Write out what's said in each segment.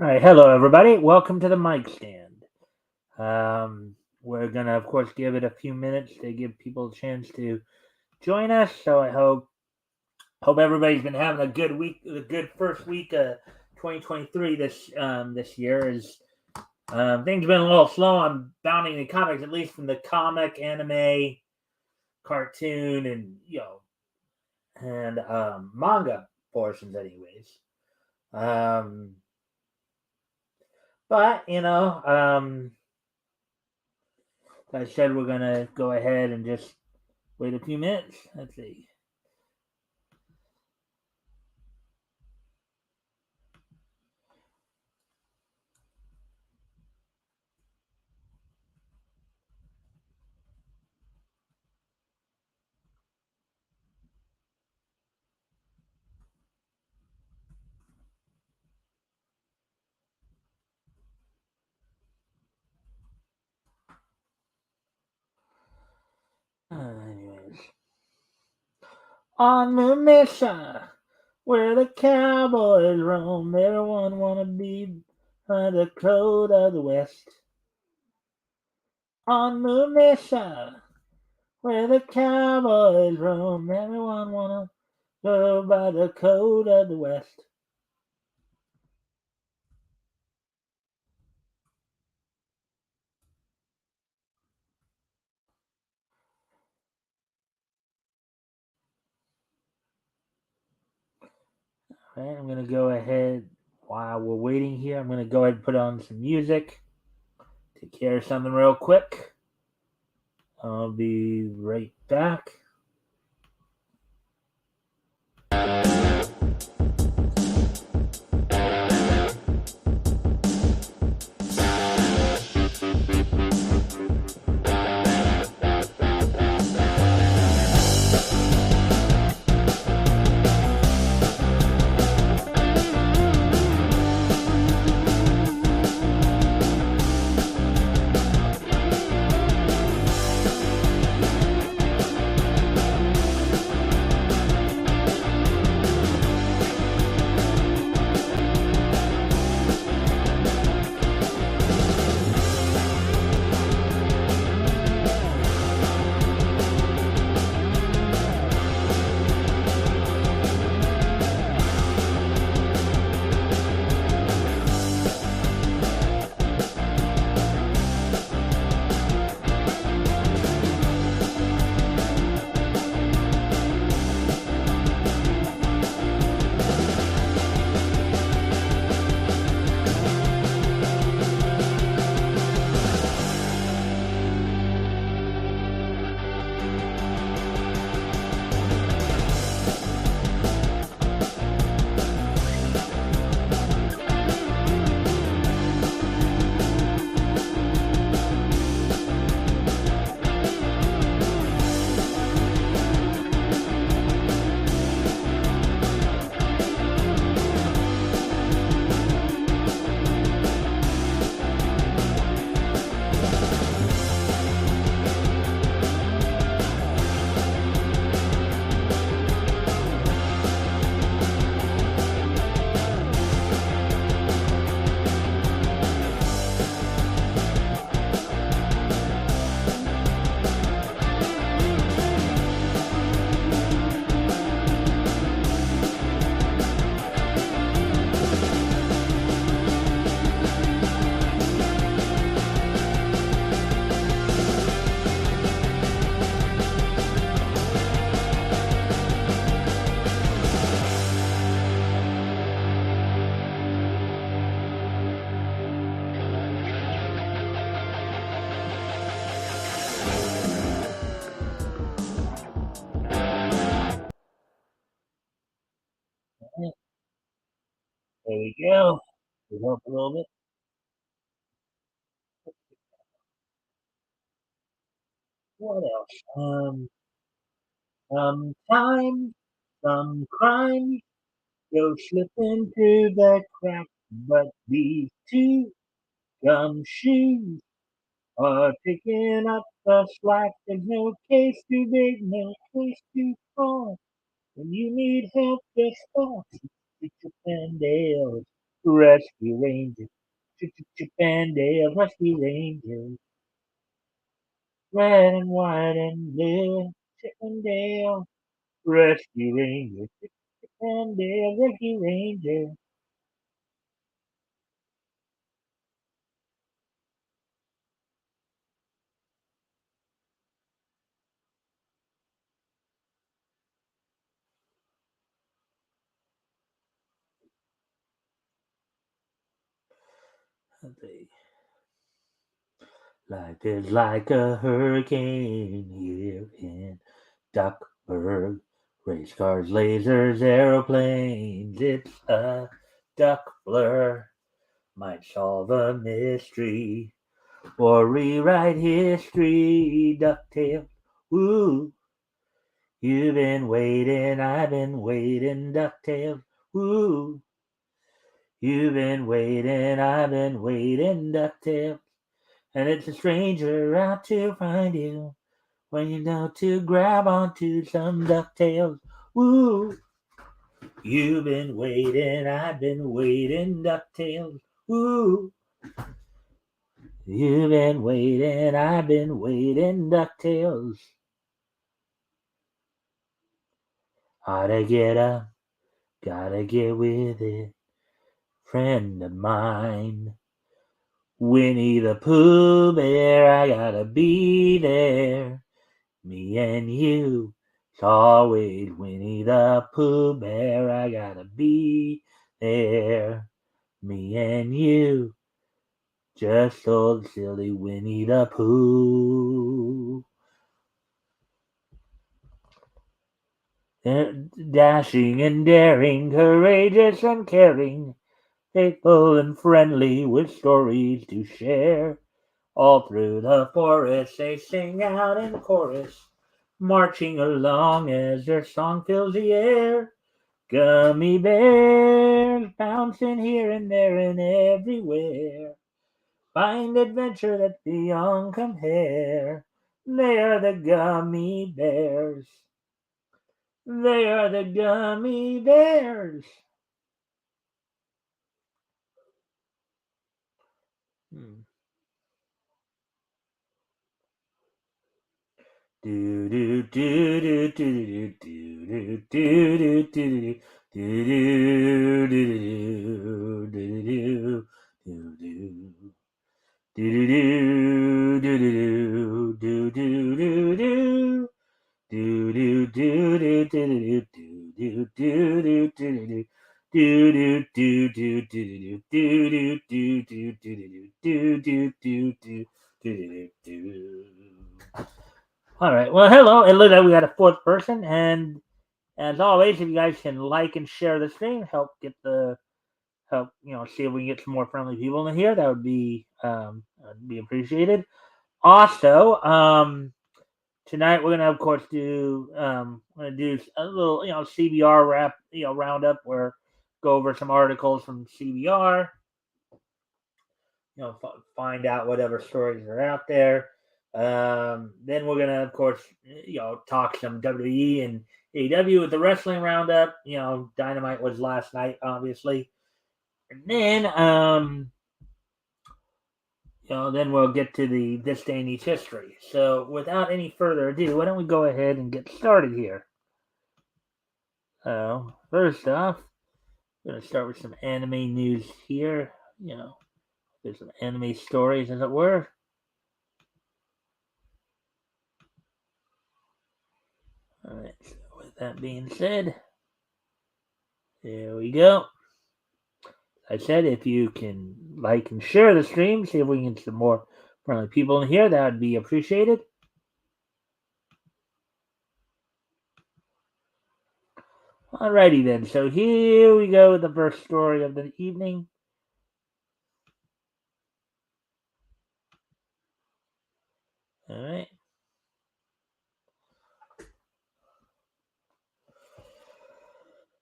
All right, hello everybody. Welcome to the Mikestand. We're gonna, of course, give it a few minutes to give people a chance to join us. So I hope everybody's been having a good week, a good first week of 2023. This year is things have been a little slow on bounding the comics, at least from the comic, anime, cartoon, and manga portions, anyways. Um, but I said we're gonna go ahead and just wait a few minutes. Let's see. Anyways, on the mission where the cowboys roam, everyone wanna be the code of the West. On the mission where the cowboys roam, everyone wanna go by the code of the West. All right, I'm gonna go ahead while we're waiting here. I'm gonna go ahead and put on some music. Take care of something real quick. I'll be right back. There we go. We hope a little bit. What else? Time, some crime go slipping through the cracks, but these two gumshoes are picking up the slack. There's no case too big, no case too small. When you need help, just ask. It's a Dale. Rescue Rangers. Chippendale Rescue Rangers. Red and white and blue. Chippendale Rescue Rangers. Chippendale Rescue Rangers. Life is like a hurricane here in Duckburg. Race cars, lasers, aeroplanes. It's a duck blur. Might solve a mystery or rewrite history. Ducktail. Woo. You've been waiting, I've been waiting. Ducktail. Woo. You've been waiting, I've been waiting. Ducktail. And it's a stranger out to find you when you know to grab onto some ducktails. Woo! You've been waiting, I've been waiting, ducktails. Woo! You've been waiting, I've been waiting, ducktails. Gotta get up, gotta get with it, friend of mine. Winnie the Pooh Bear, I gotta be there. Me and you, it's always Winnie the Pooh Bear. I gotta be there. Me and you, just old silly Winnie the Pooh. Dashing and daring, courageous and caring, faithful and friendly with stories to share. All through the forest they sing out in chorus, marching along as their song fills the air. Gummy bears bouncing here and there and everywhere. Find adventure that's beyond compare. They are the gummy bears. They are the gummy bears. Hmm. Do do do do do do do do do do do do do do do do. Do do do do do do do do do do do do do do do do do all right. Well, hello. It looks like we got a fourth person, and as always, if you guys can like and share the stream, help see if we can get some more friendly people in here. That would be appreciated. Also, tonight we're gonna of course do a little CBR wrap roundup where go over some articles from CBR. Find out whatever stories are out there. Then we're gonna of course talk some WWE and AEW with the wrestling roundup. Dynamite was last night, obviously, and then then we'll get to the This Day in Each History. So, without any further ado, why don't we go ahead and get started here? First off, I'm going to start with some anime news here. There's some anime stories, as it were. Alright, so with that being said, there we go. I said if you can like and share the stream, see if we can get some more friendly people in here, that would be appreciated. Alrighty then, so here we go with the first story of the evening. Alright.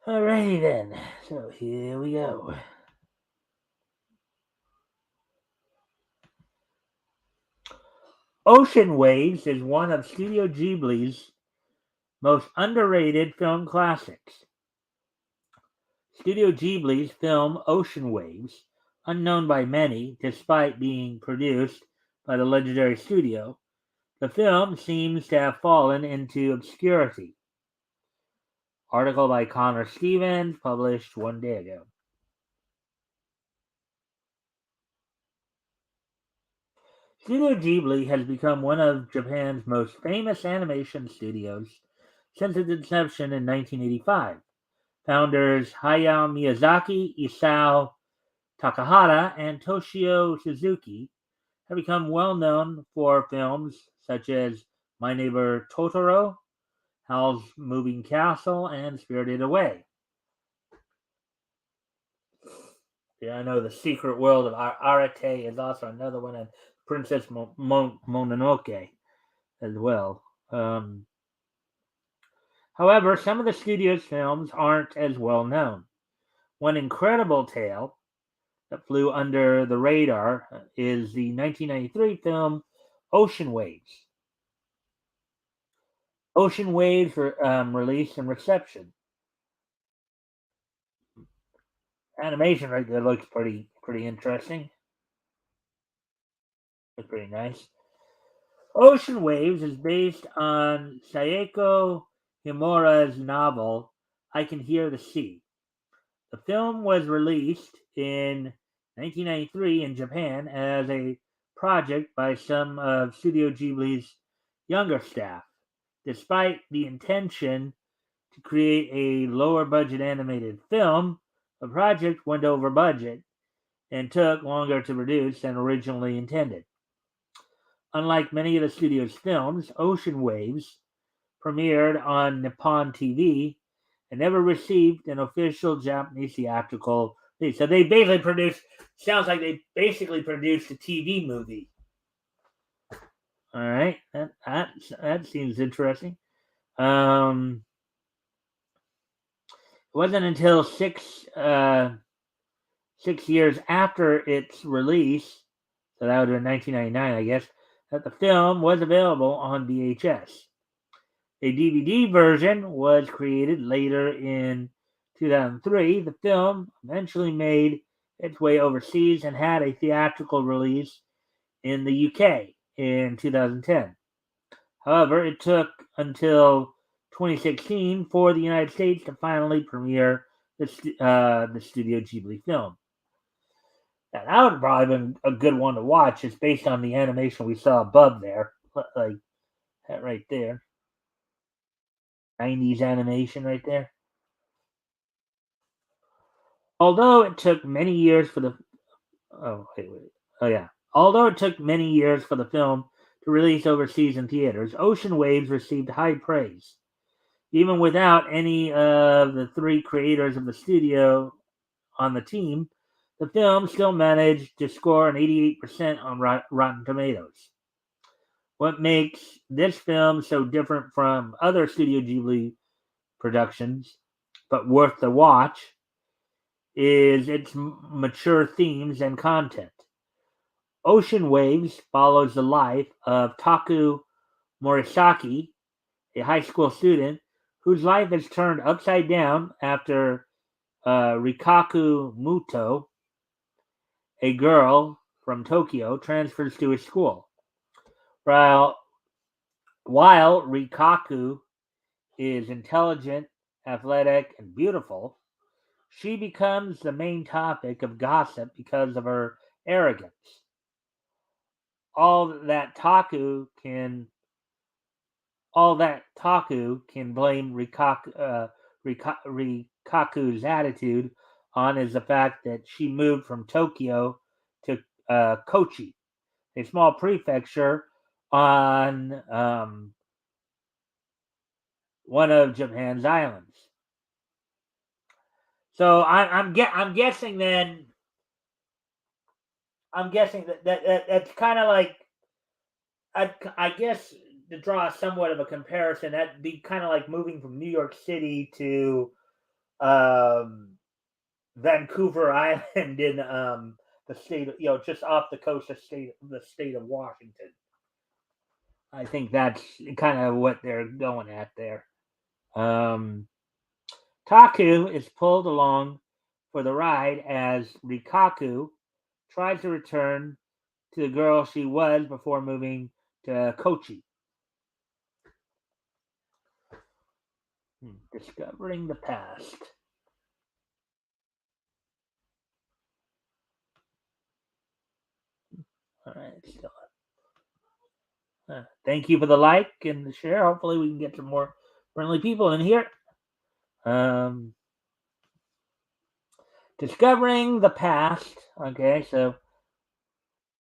Alrighty then, so here we go. Ocean Waves is one of Studio Ghibli's most underrated film classics. Studio Ghibli's film Ocean Waves, unknown by many despite being produced by the legendary studio, the film seems to have fallen into obscurity. Article by Connor Stevens, published one day ago. Studio Ghibli has become one of Japan's most famous animation studios since its inception in 1985. Founders Hayao Miyazaki, Isao Takahata, and Toshio Suzuki have become well known for films such as My Neighbor Totoro, Howl's Moving Castle, and Spirited Away. Yeah, I know The Secret World of Arate is also another one, and Princess Mononoke as well. However, some of the studio's films aren't as well known. One incredible tale that flew under the radar is the 1993 film Ocean Waves. Ocean Waves release and reception. Animation right there looks pretty interesting. Looks pretty nice. Ocean Waves is based on Saeko Himura's novel I Can Hear the Sea. The film was released in 1993 in Japan as a project by some of Studio Ghibli's younger staff. Despite the intention to create a lower budget animated film, the project went over budget and took longer to produce than originally intended. Unlike many of the studio's films, Ocean Waves premiered on Nippon TV and never received an official Japanese theatrical release. So they basically produced, sounds like they basically produced a TV movie. All right, that seems interesting. It wasn't until 6 years after its release, so that would have been 1999, I guess, that the film was available on VHS. A DVD version was created later in 2003. The film eventually made its way overseas and had a theatrical release in the UK in 2010. However, it took until 2016 for the United States to finally premiere the Studio Ghibli film. Now, that would probably been a good one to watch. It's based on the animation we saw above there, like that right there. 90s animation right there. Although it took many years for the Although it took many years for the film to release overseas in theaters, Ocean Waves received high praise. Even without any of the three creators of the studio on the team, the film still managed to score an 88% on Rotten Tomatoes. What makes this film so different from other Studio Ghibli productions, but worth the watch, is its mature themes and content. Ocean Waves follows the life of Taku Morisaki, a high school student whose life is turned upside down after Rikaku Muto, a girl from Tokyo, transfers to his school. While Rikaku is intelligent, athletic, and beautiful, she becomes the main topic of gossip because of her arrogance. All that Taku can blame Rikaku's attitude on is the fact that she moved from Tokyo to Kochi, a small prefecture on one of Japan's islands. So I'm guessing then. I'm guessing that's kind of like I guess to draw somewhat of a comparison, that'd be kind of like moving from New York City to Vancouver Island in the state, just off the coast of the state of Washington. I think that's kind of what they're going at there. Taku is pulled along for the ride as Rikaku tries to return to the girl she was before moving to Kochi. Discovering the past. All right, still. Thank you for the like and the share. Hopefully, we can get some more friendly people in here. Um, discovering the past. Okay, so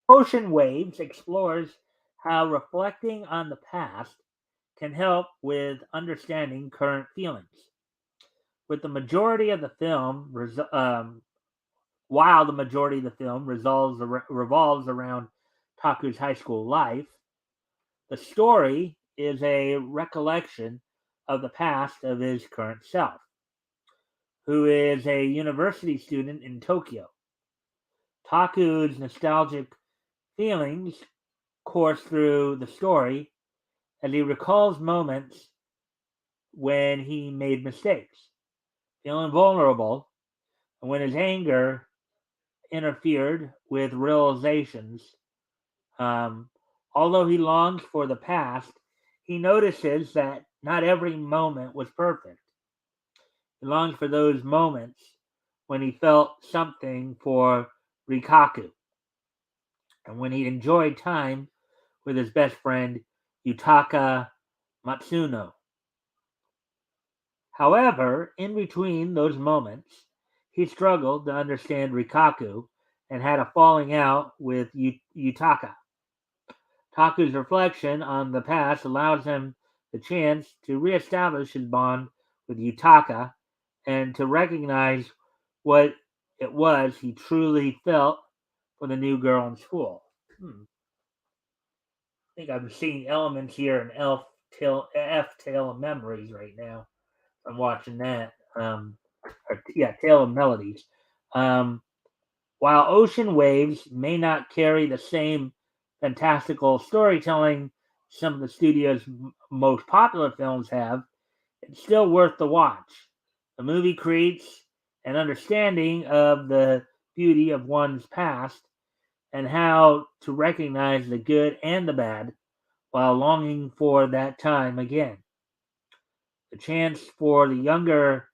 Ocean Waves explores how reflecting on the past can help with understanding current feelings. With the majority of the film, while the majority of the film revolves around Taku's high school life, the story is a recollection of the past of his current self, who is a university student in Tokyo. Taku's nostalgic feelings course through the story as he recalls moments when he made mistakes, feeling vulnerable, and when his anger interfered with realizations. Um, Although he longs for the past, he notices that not every moment was perfect. He longs for those moments when he felt something for Rikaku and when he enjoyed time with his best friend Yutaka Matsuno. However, in between those moments, he struggled to understand Rikaku and had a falling out with Yutaka. Taku's reflection on the past allows him the chance to reestablish his bond with Yutaka and to recognize what it was he truly felt for the new girl in school. I think I'm seeing elements here in F Tale of Memories right now. I'm watching that. Tale of Melodies. Um, while Ocean Waves may not carry the same fantastical storytelling some of the studio's most popular films have, it's still worth the watch. The movie creates an understanding of the beauty of one's past and how to recognize the good and the bad while longing for that time again. The chance for the younger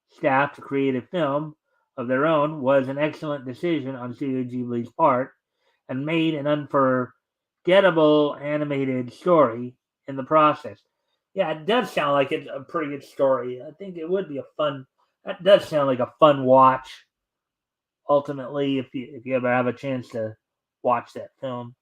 staff to create a film of their own was an excellent decision on Studio Ghibli's part and made an unforgettable animated story in the process. Yeah, it does sound like it's a pretty good story. I think it would be a fun. That does sound like a fun watch. Ultimately, if you ever have a chance to watch that film.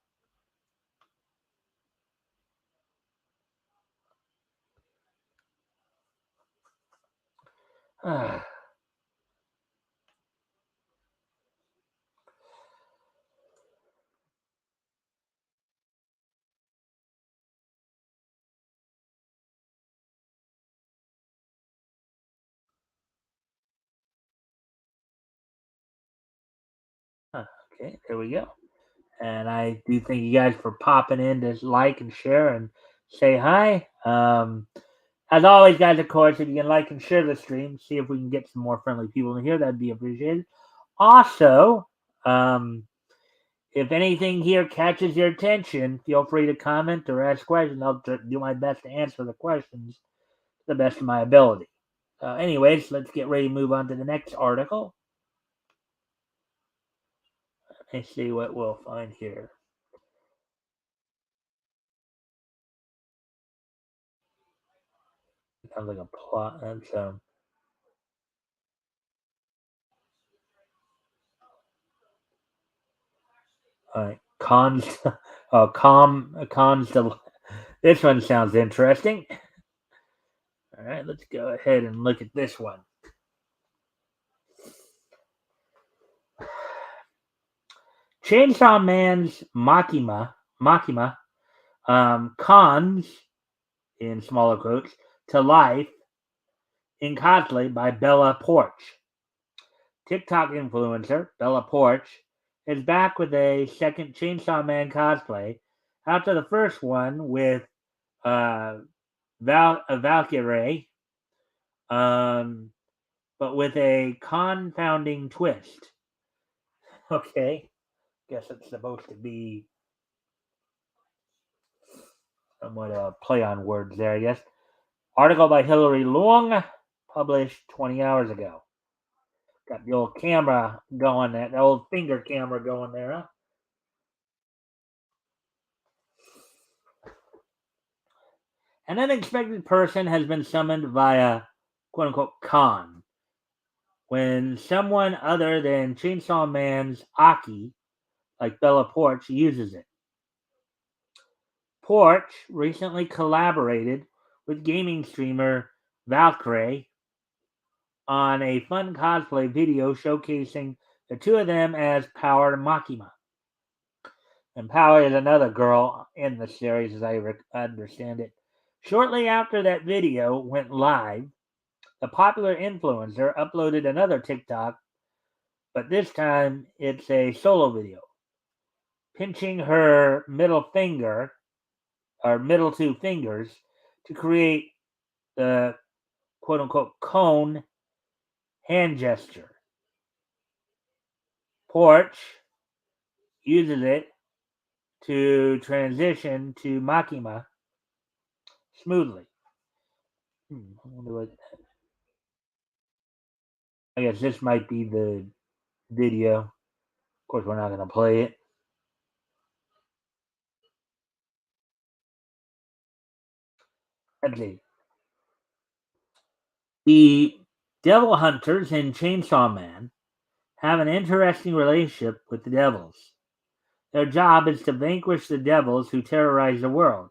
Okay, there we go. And I do thank you guys for popping in to like and share and say hi. As always, guys, of course, if you can like and share the stream, see if we can get some more friendly people in here, that'd be appreciated. Also, if anything here catches your attention, feel free to comment or ask questions. I'll do my best to answer the questions to the best of my ability. Anyways, let's get ready to move on to the next article. Let's see what we'll find here. Sounds like a plot. That's all right. Cons. Oh, cons. This one sounds interesting. All right, let's go ahead and look at this one. Chainsaw Man's Makima cons, in smaller quotes, to life in cosplay by Bella Porch. TikTok influencer Bella Porch is back with a second Chainsaw Man cosplay after the first one with uh, Valkyrie. Um, but with a confounding twist. Okay, guess it's supposed to be somewhat a play on words there, I guess. Article by Hilary Long, published 20 hours ago. Got the old camera going there, the old finger camera going there, huh? An unexpected person has been summoned via quote unquote con when someone other than Chainsaw Man's Aki, like Bella Porch, uses it. Porch recently collaborated with gaming streamer Valkyrie on a fun cosplay video showcasing the two of them as Power and Makima. And Power is another girl in the series, as I understand it. Shortly after that video went live, the popular influencer uploaded another TikTok, but this time it's a solo video, pinching her middle finger, or middle two fingers, to create the quote unquote cone hand gesture. Porch uses it to transition to Makima smoothly. I guess this might be the video. Of course, we're not going to play it. Let's see. The devil hunters in Chainsaw Man have an interesting relationship with the devils. Their job is to vanquish the devils who terrorize the world,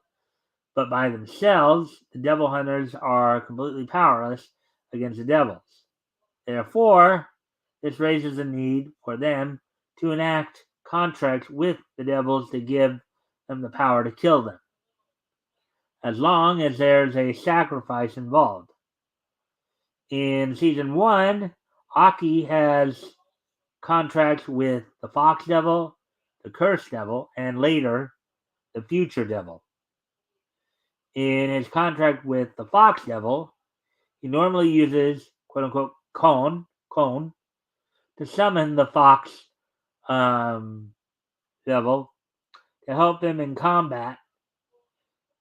but by themselves, the devil hunters are completely powerless against the devils. Therefore, this raises the need for them to enact contracts with the devils to give them the power to kill them, as long as there's a sacrifice involved. In season 1, Aki has contracts with the Fox Devil, the Cursed Devil, and later, the Future Devil. In his contract with the Fox Devil, he normally uses quote unquote cone to summon the Fox Devil to help him in combat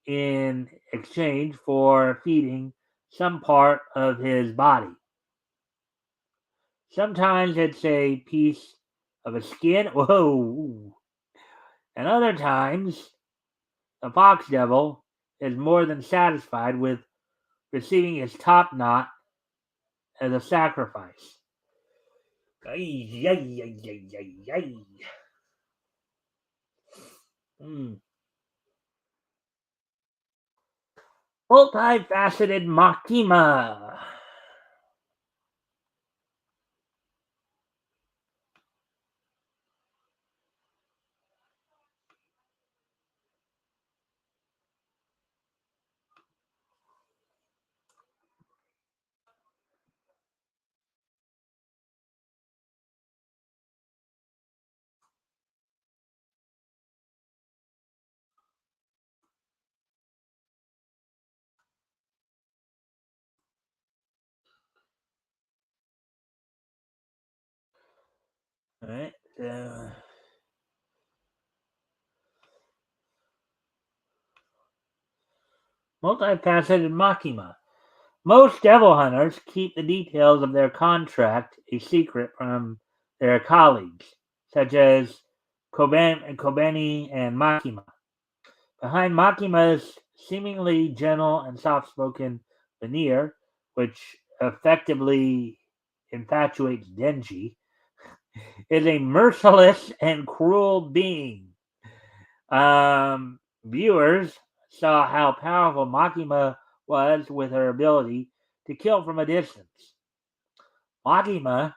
in exchange for feeding some part of his body. Sometimes it's a piece of a skin. Whoa. And other times, the Fox Devil is more than satisfied with receiving his top knot as a sacrifice. Multifaceted Makima. All right. Multifaceted Makima. Most devil hunters keep the details of their contract a secret from their colleagues, such as Kobeni and Makima. Behind Makima's seemingly gentle and soft-spoken veneer, which effectively infatuates Denji, is a merciless and cruel being. Viewers saw how powerful Makima was with her ability to kill from a distance. Makima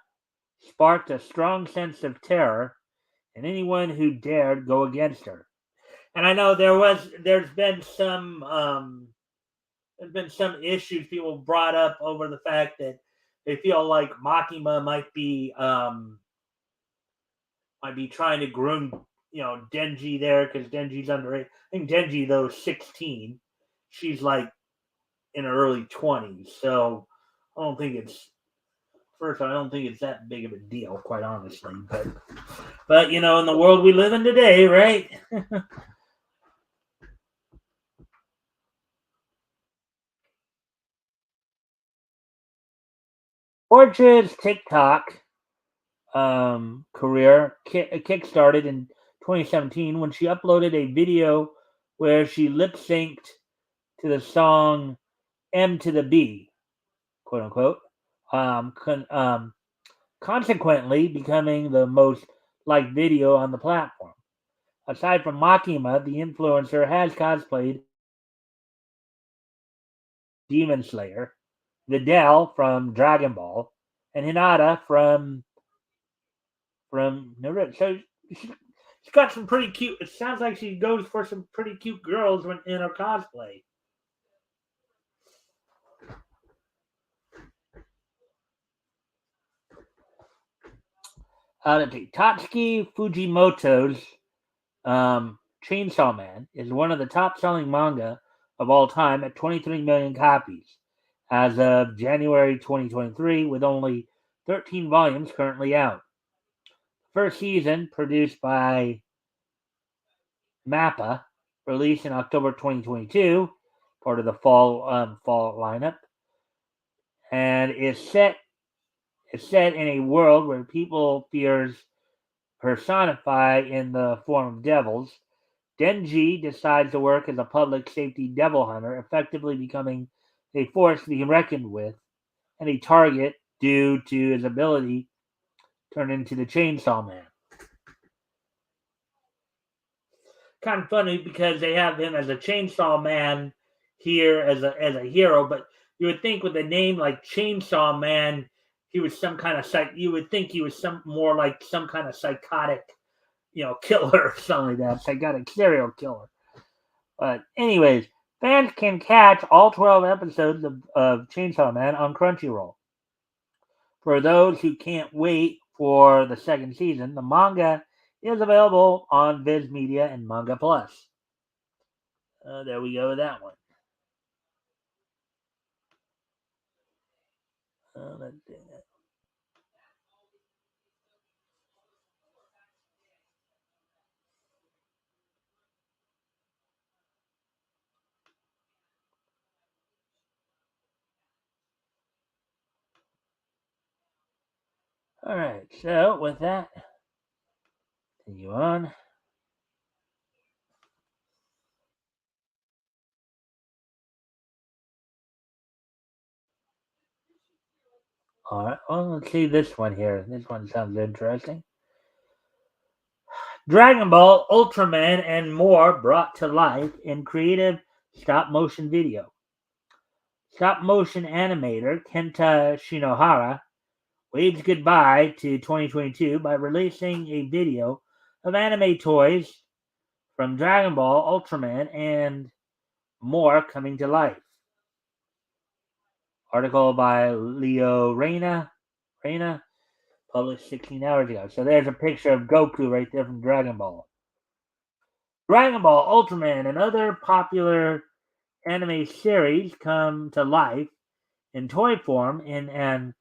sparked a strong sense of terror in anyone who dared go against her. And I know there's been some issues people brought up over the fact that they feel like Makima might be trying to groom Denji there because Denji's underage. I think Denji though is 16, she's like in her early 20s, so I don't think it's first, I don't think it's that big of a deal, quite honestly. But in the world we live in today, right? Portia's TikTok career kick-started in 2017 when she uploaded a video where she lip synced to the song M to the B, quote unquote, consequently becoming the most liked video on the platform. Aside from Makima, the influencer has cosplayed Demon Slayer, Videl from Dragon Ball, and Hinata from Naruto. So she's got some pretty cute. It sounds like she goes for some pretty cute girls when in her cosplay. Tatsuki Fujimoto's Chainsaw Man is one of the top-selling manga of all time at 23 million copies as of January 2023, with only 13 volumes currently out. First season, produced by Mappa, released in October 2022, part of the fall lineup, and is set in a world where people fears personify in the form of devils. Denji decides to work as a public safety devil hunter, effectively becoming a force to be reckoned with and a target due to his ability to turn into the Chainsaw Man. Kind of funny because they have him as a Chainsaw Man here as a hero, but you would think with a name like Chainsaw Man, he was some kind of you would think he was some more like some kind of psychotic, killer or something like that, psychotic serial killer. But anyways, fans can catch all 12 episodes of Chainsaw Man on Crunchyroll. For those who can't wait for the second season, the manga is available on Viz Media and Manga Plus. There we go with that one. Let's see. All right, so with that, continue on. All right, well, let's see this one here. This one sounds interesting. Dragon Ball, Ultraman, and more brought to life in creative stop motion video. Stop motion animator Kenta Shinohara waves goodbye to 2022 by releasing a video of anime toys from Dragon Ball, Ultraman, and more coming to life. Article by Leo Reina, published 16 hours ago. So there's a picture of Goku right there from Dragon Ball. Dragon Ball, Ultraman, and other popular anime series come to life in toy form in an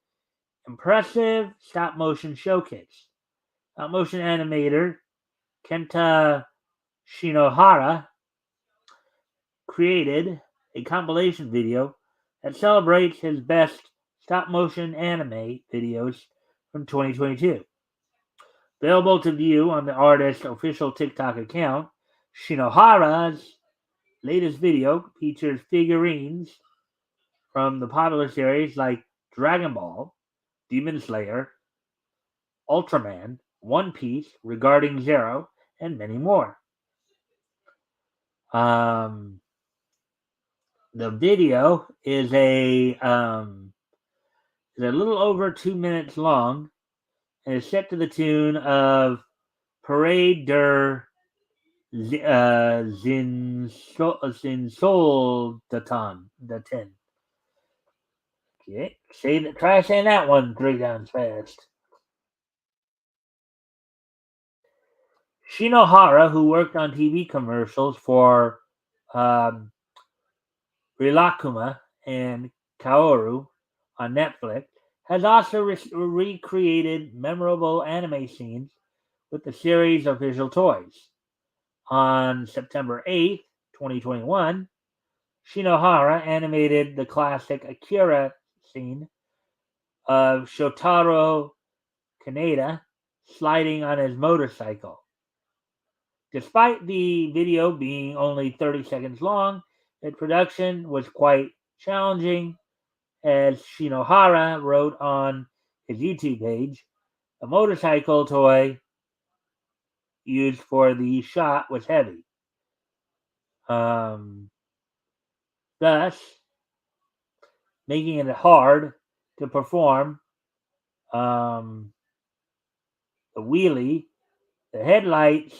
impressive stop motion showcase. Stop motion animator Kenta Shinohara created a compilation video that celebrates his best stop motion anime videos from 2022. Available to view on the artist's official TikTok account, Shinohara's latest video features figurines from the popular series like Dragon Ball, Demon Slayer, Ultraman, One Piece, Regarding Zero, and many more. Um, the video is a little over 2 minutes long and is set to the tune of Parade der Zinsoldaten. Okay, try saying that one 3 times fast. Shinohara, who worked on TV commercials for um, Rilakuma and Kaoru on Netflix, has also recreated memorable anime scenes with a series of visual toys. On September 8th, 2021, Shinohara animated the classic Akira scene of Shotaro Kaneda sliding on his motorcycle. Despite the video being only 30 seconds long, its production was quite challenging, as Shinohara wrote on his YouTube page. The motorcycle toy used for the shot was heavy, um, thus making it hard to perform um, the wheelie. The headlights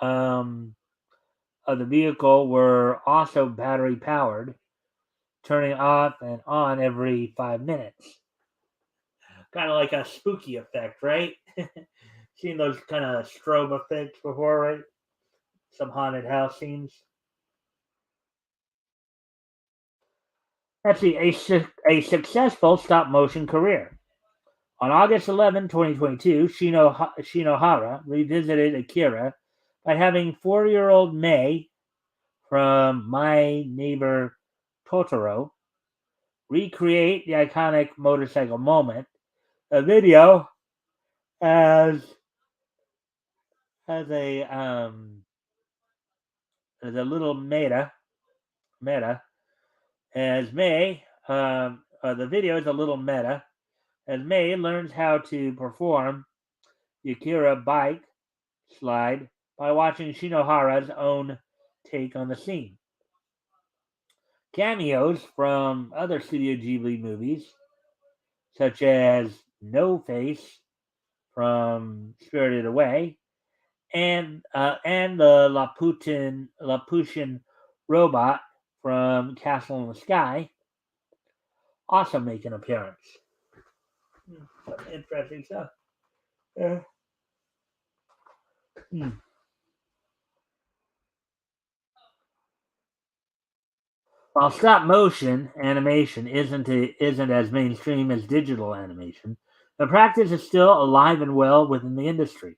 um, of the vehicle were also battery powered, turning off and on every 5 minutes. Kind of like a spooky effect, right? Seen those kind of strobe effects before, right? Some haunted house scenes. That's a successful stop motion career. On August 11, 2022, Shinohara revisited Akira by having 4-year-old Mei from My Neighbor Totoro recreate the iconic motorcycle moment. The video as as a as a little meta as May the video is a little meta as May learns how to perform the Akira bike slide by watching Shinohara's own take on the scene. Cameos from other Studio Ghibli movies, such as No Face from Spirited Away, and the Laputan robot from Castle in the Sky, also make an appearance. Some interesting stuff. Uh, hmm. While stop motion animation isn't as mainstream as digital animation, the practice is still alive and well within the industry.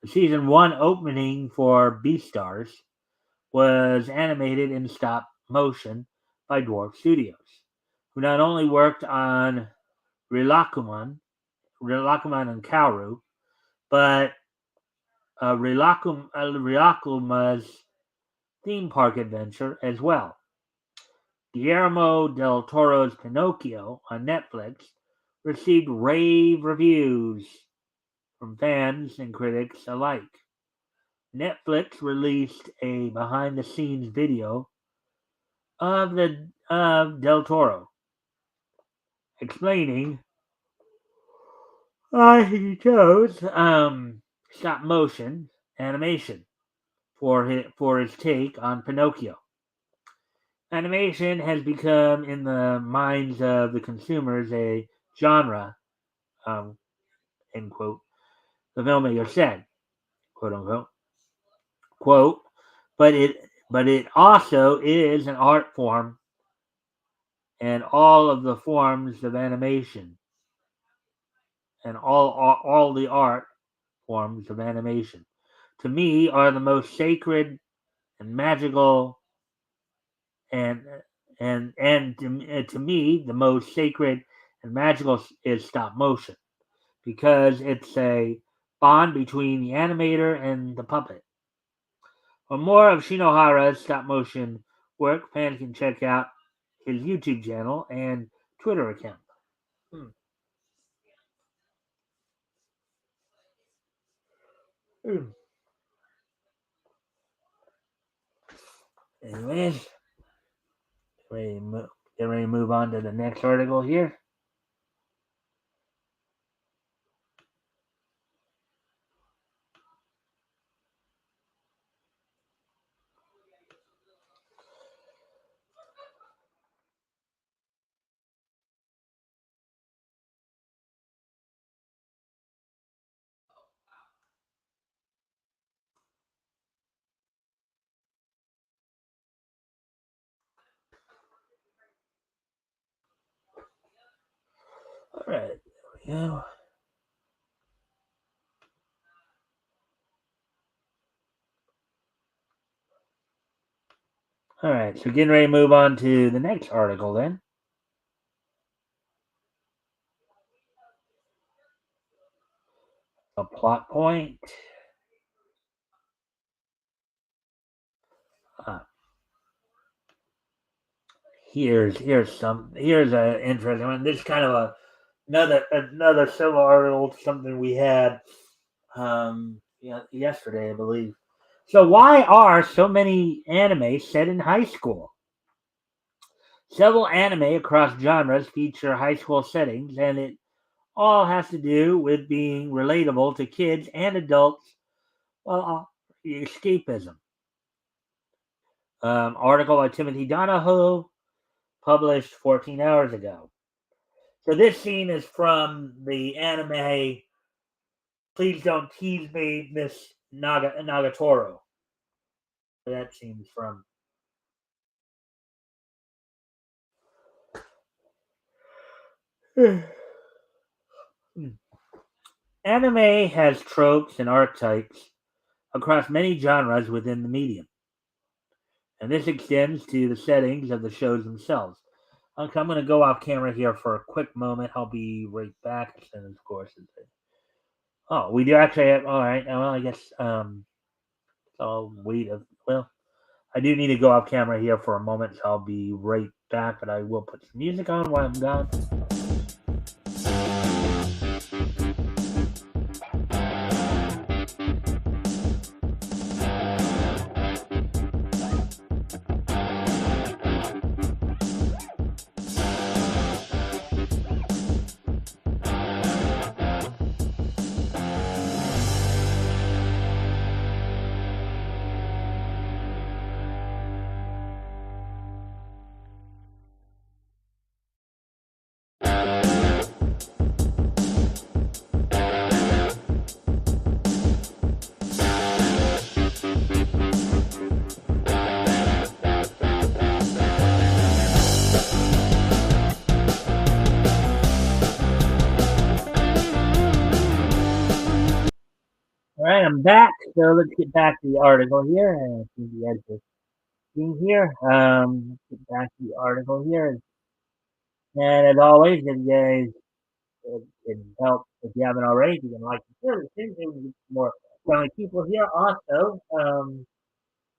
The season one opening for Beastars was animated in stop motion by Dwarf Studios, who not only worked on Rilakuman and Kaoru, but Rilakuma's theme park adventure as well. Guillermo del Toro's Pinocchio on Netflix received rave reviews from fans and critics alike. Netflix released a behind-the-scenes video of Del Toro explaining why he chose stop motion animation for his take on Pinocchio. Animation has become, in the minds of the consumers, a genre, um, end quote. The filmmaker said, quote unquote, quote, but it also is an art form, and all of the forms of animation and all the art forms of animation to me are the most sacred and magical and to me the most sacred and magical is stop motion because it's a bond between the animator and the puppet. For more of Shinohara's stop motion work, fans can check out his YouTube channel and Twitter account. Hmm. Hmm. Anyways, get ready to move on to the next article here. All right, there we go. All right, so getting ready to move on to the next article then. A plot point. Uh, here's a interesting one. This is kind of another civil article, something we had yesterday, I believe. So why are so many anime set in high school? Several anime across genres feature high school settings, and it all has to do with being relatable to kids and adults while escapism. Article by Timothy Donahoe, published 14 hours ago. So this scene is from the anime Please Don't Tease Me, Miss Nagatoro. That scene's from. Anime has tropes and archetypes across many genres within the medium, and this extends to the settings of the shows themselves. Okay, I'm going to go off camera here for a quick moment. I'll be right back. And of course, oh, we do actually have. All right. Well, I guess I'll wait. Well, I do need to go off camera here for a moment, so I'll be right back. But I will put some music on while I'm gone. All right, I'm back. So let's get back to the article here. And I think you guys are seeing here. Let's get back to the article here. And as always, if you guys can help, if you haven't already, you can like and share this thing. So we get more friendly people here. Also,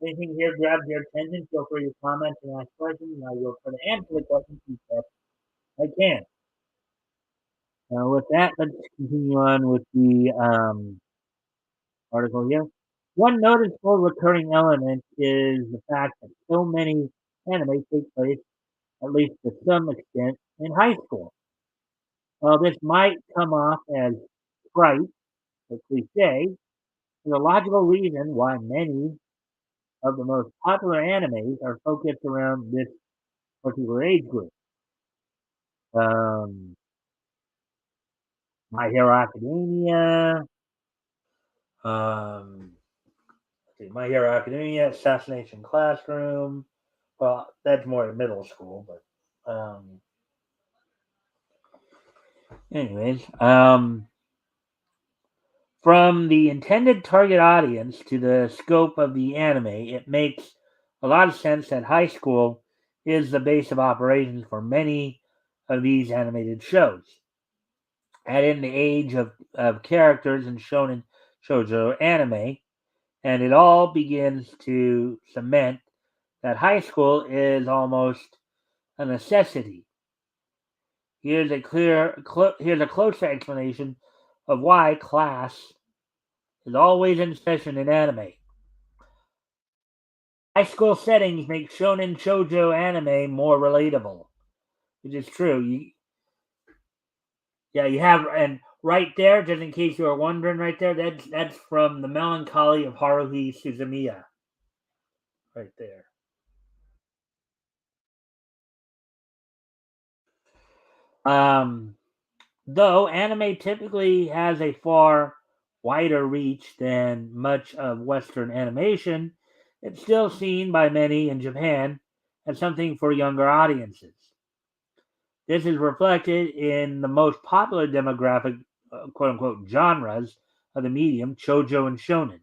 anything here grabs your attention, feel free to comment and ask questions, and I will try to answer the questions as best I can. With that, let's continue on with the article here. One noticeable recurring element is the fact that so many anime take place, at least to some extent, in high school. While this might come off as trite or cliche, there's a logical reason why many of the most popular animes are focused around this particular age group. Um, My Hero Academia, um, My Hero Academia, Assassination Classroom. Well, that's more middle school, but anyways, from the intended target audience to the scope of the anime, it makes a lot of sense that high school is the base of operations for many of these animated shows. Add in the age of characters in shonen shoujo anime, and it all begins to cement that high school is almost a necessity. Here's a closer explanation of why class is always in session in anime. High school settings make shonen shoujo anime more relatable, which is true. You have, and right there, just in case you were wondering, right there, that's from the Melancholy of Haruhi Suzumiya, right there. Um, though anime typically has a far wider reach than much of Western animation, it's still seen by many in Japan as something for younger audiences. This is reflected in the most popular demographic, quote unquote, genres of the medium, shoujo and shonen.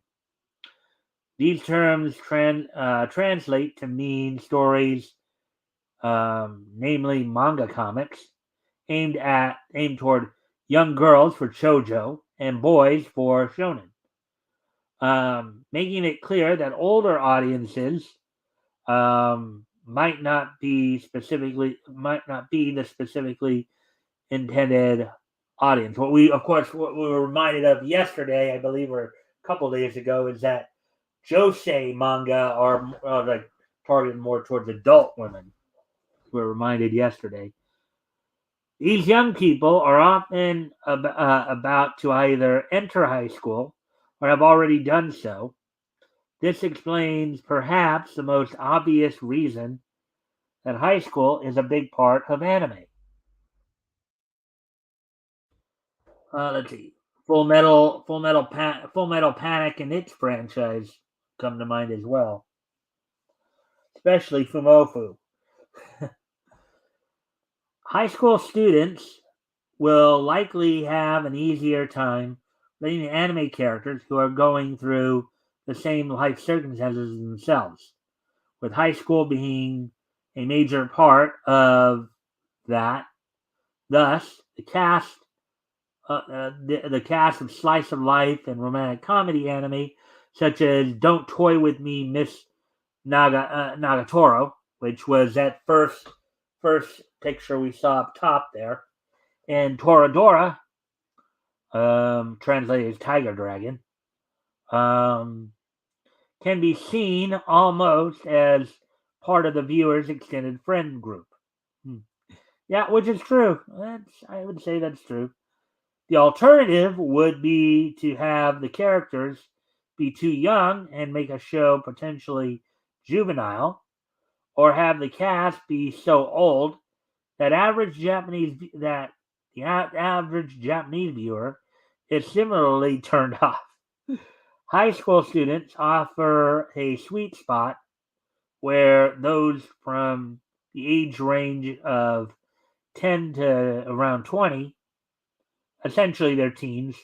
These terms translate to mean stories, namely manga comics, aimed toward young girls for shoujo and boys for shonen, making it clear that older audiences might not be the specifically intended audience. What we were reminded of yesterday, I believe, or a couple days ago, is that josei manga are like targeted more towards adult women. We were reminded yesterday. These young people are often about to either enter high school or have already done so. This explains perhaps the most obvious reason that high school is a big part of anime. Let's see, Full Metal Panic and its franchise come to mind as well, especially Fumofu. High school students will likely have an easier time relating to anime characters who are going through the same life circumstances as themselves, with high school being a major part of that. Thus, the cast of slice of life and romantic comedy anime, such as "Don't Toy with Me, Miss Nagatoro," which was that first picture we saw up top there, and Toradora, translated as Tiger Dragon, um, can be seen almost as part of the viewer's extended friend group. Hmm. Yeah, which is true. I would say that's true. The alternative would be to have the characters be too young and make a show potentially juvenile, or have the cast be so old that the average Japanese viewer is similarly turned off. High school students offer a sweet spot where those from the age range of 10 to around 20, essentially their teens,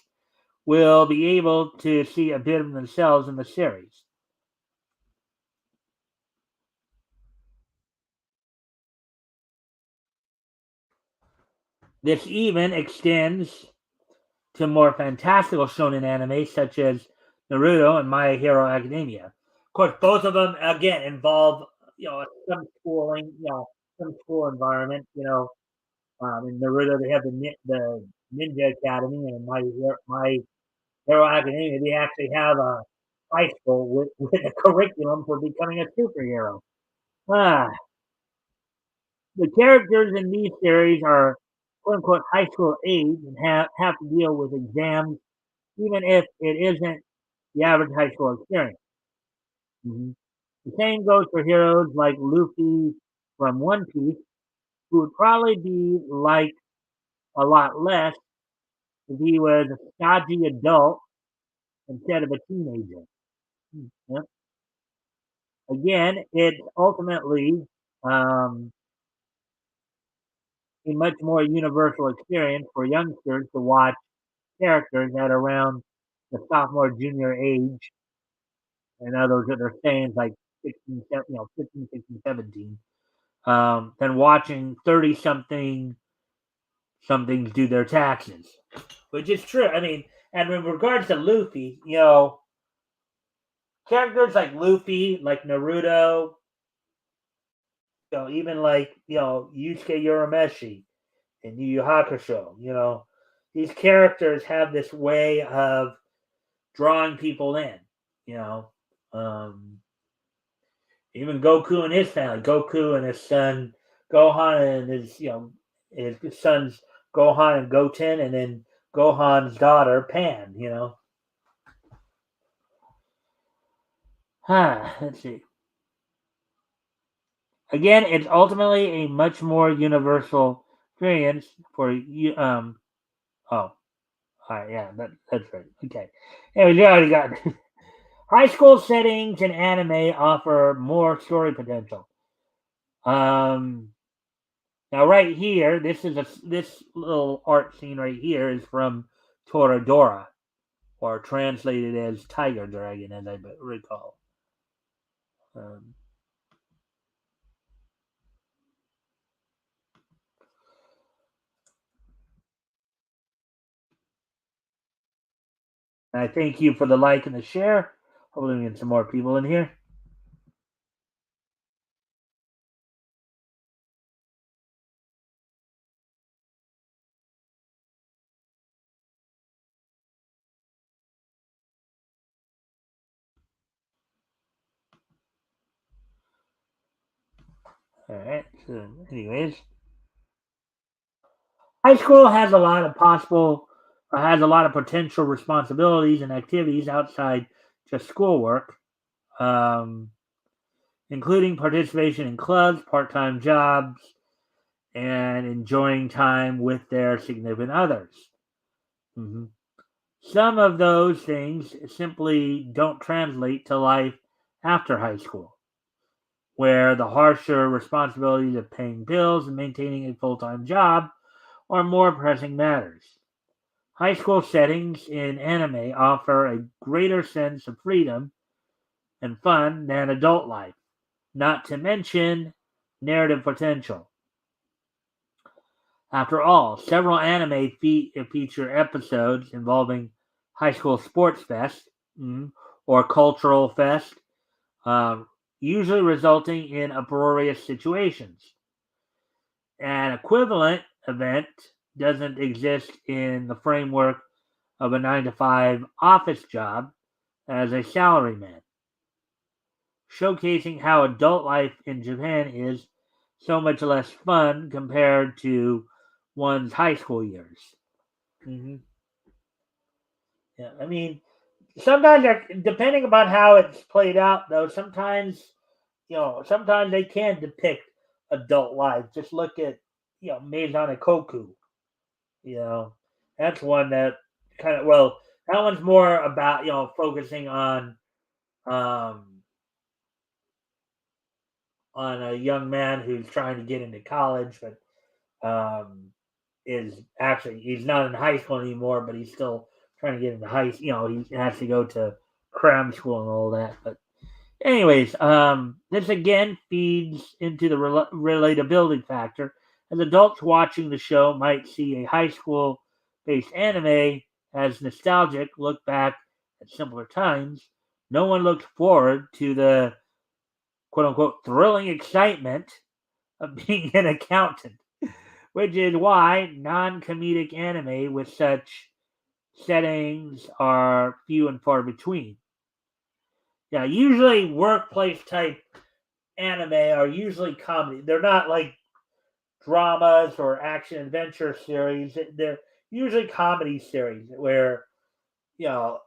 will be able to see a bit of themselves in the series. This even extends to more fantastical shonen anime such as Naruto and My Hero Academia. Of course, both of them again involve some schooling, some school environment. In Naruto they have the Ninja Academy, and in My Hero Academia they actually have a high school with a curriculum for becoming a superhero. Ah, the characters in these series are quote unquote high school age and have to deal with exams, even if it isn't the average high school experience. Mhm. The same goes for heroes like Luffy from One Piece, who would probably be like a lot less if he was a stodgy adult instead of a teenager. Yep. Again, it's ultimately um, a much more universal experience for youngsters to watch characters at around the sophomore junior age. In other words, that they're staying like 15, 16, 17, than watching 30 somethings do their taxes, which is true. I mean, and in regards to Luffy, characters like Luffy, like Naruto, even like Yusuke Urameshi in Yu Yu Hakusho, these characters have this way of drawing people in. You know, um, Even Goku and his family, Goku and his son Gohan and his sons Gohan and Goten, and then Gohan's daughter Pan. Let's see. Again, it's ultimately a much more universal experience for you. Oh, all right, yeah, that's right. Okay. Anyway, you already got high school settings in anime offer more story potential. Um, Now, right here, this little art scene right here is from Toradora, or translated as Tiger Dragon, as I recall. Um, I thank you for the like and the share. Hopefully, we get some more people in here. All right. So, anyways, high school has a lot of potential responsibilities and activities outside just schoolwork, um, including participation in clubs, part-time jobs, and enjoying time with their significant others. Mhm. Some of those things simply don't translate to life after high school, where the harsher responsibilities of paying bills and maintaining a full-time job are more pressing matters. High school settings in anime offer a greater sense of freedom and fun than adult life, not to mention narrative potential. After all, several anime feature episodes involving high school sports fest or cultural fest, usually resulting in uproarious situations. An equivalent event doesn't exist in the framework of a 9 to 5 office job as a salaryman, showcasing how adult life in Japan is so much less fun compared to one's high school years. hmm Yeah, I mean, sometimes depending upon how it's played out, though, sometimes they can depict adult life. Just look at Meizan Koku. You know, that's one that that one's more about focusing um on a young man who's trying to get into college, but um, he's not in high school anymore, but he's still trying to get into high. He has to go to cram school and all that. But anyways, this again feeds into the relatability factor, as adults watching the show might see a high school based anime as nostalgic look back at simpler times. No one looks forward to the quote unquote thrilling excitement of being an accountant, which is why non comedic anime with such settings are few and far between. Yeah, usually workplace type anime are usually comedy. They're not like dramas or action adventure series. They're usually comedy series where, you know,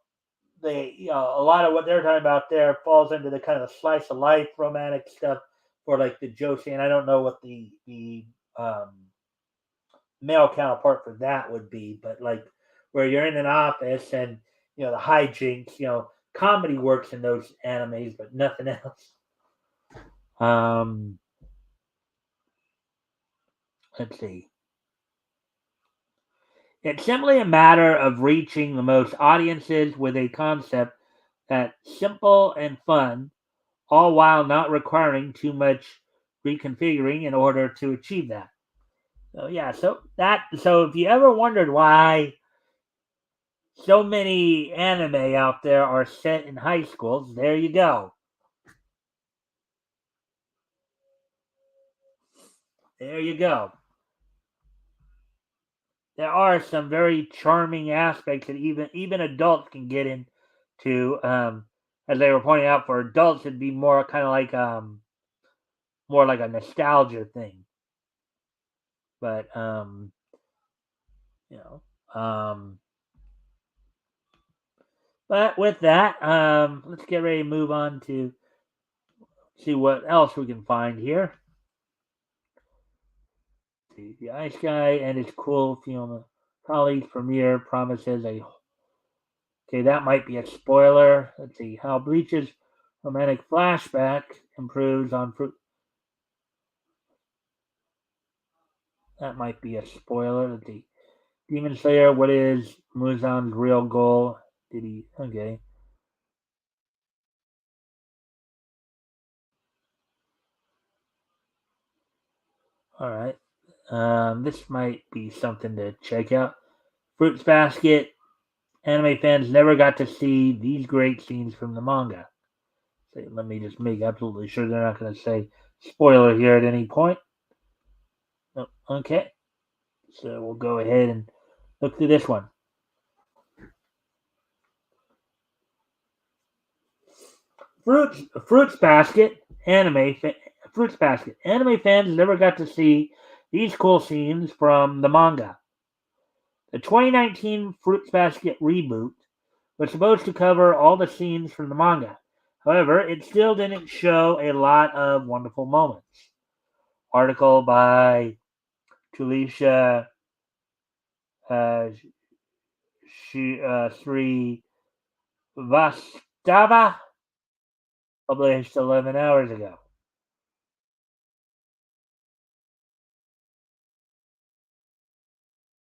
a lot of what they're talking about there falls into the kind of slice of life romantic stuff for like the Josie. And I don't know what the um, male counterpart for that would be, but like where you're in an office and the hijinks, comedy works in those animes, but nothing else. Um, let's see. It's simply a matter of reaching the most audiences with a concept that's simple and fun, all while not requiring too much reconfiguring in order to achieve that. So yeah, so if you ever wondered why so many anime out there are set in high schools, there you go. There you go. There are some very charming aspects that even adults can get into. As they were pointing out, for adults, it'd be more kind of like more like a nostalgia thing. But you know, but with that, let's get ready to move on to see what else we can find here. The Ice Guy and his cool female colleague premiere promises a. Okay, that might be a spoiler. Let's see how Bleach's romantic flashback improves on fruit. That might be a spoiler. The Demon Slayer, what is Muzan's real goal? Did he? Okay. All right. This might be something to check out. Fruits Basket. Anime fans never got to see these great scenes from the manga. So let me just make absolutely sure they're not going to say spoiler here at any point. Oh, okay. So we'll go ahead and look through this one. Fruits Basket anime Fruits Basket anime fans never got to see these cool scenes from the manga. The 2019 Fruits Basket reboot was supposed to cover all the scenes from the manga. However, it still didn't show a lot of wonderful moments. Article by Tulisha uh, Sri Vastava, published 11 hours ago.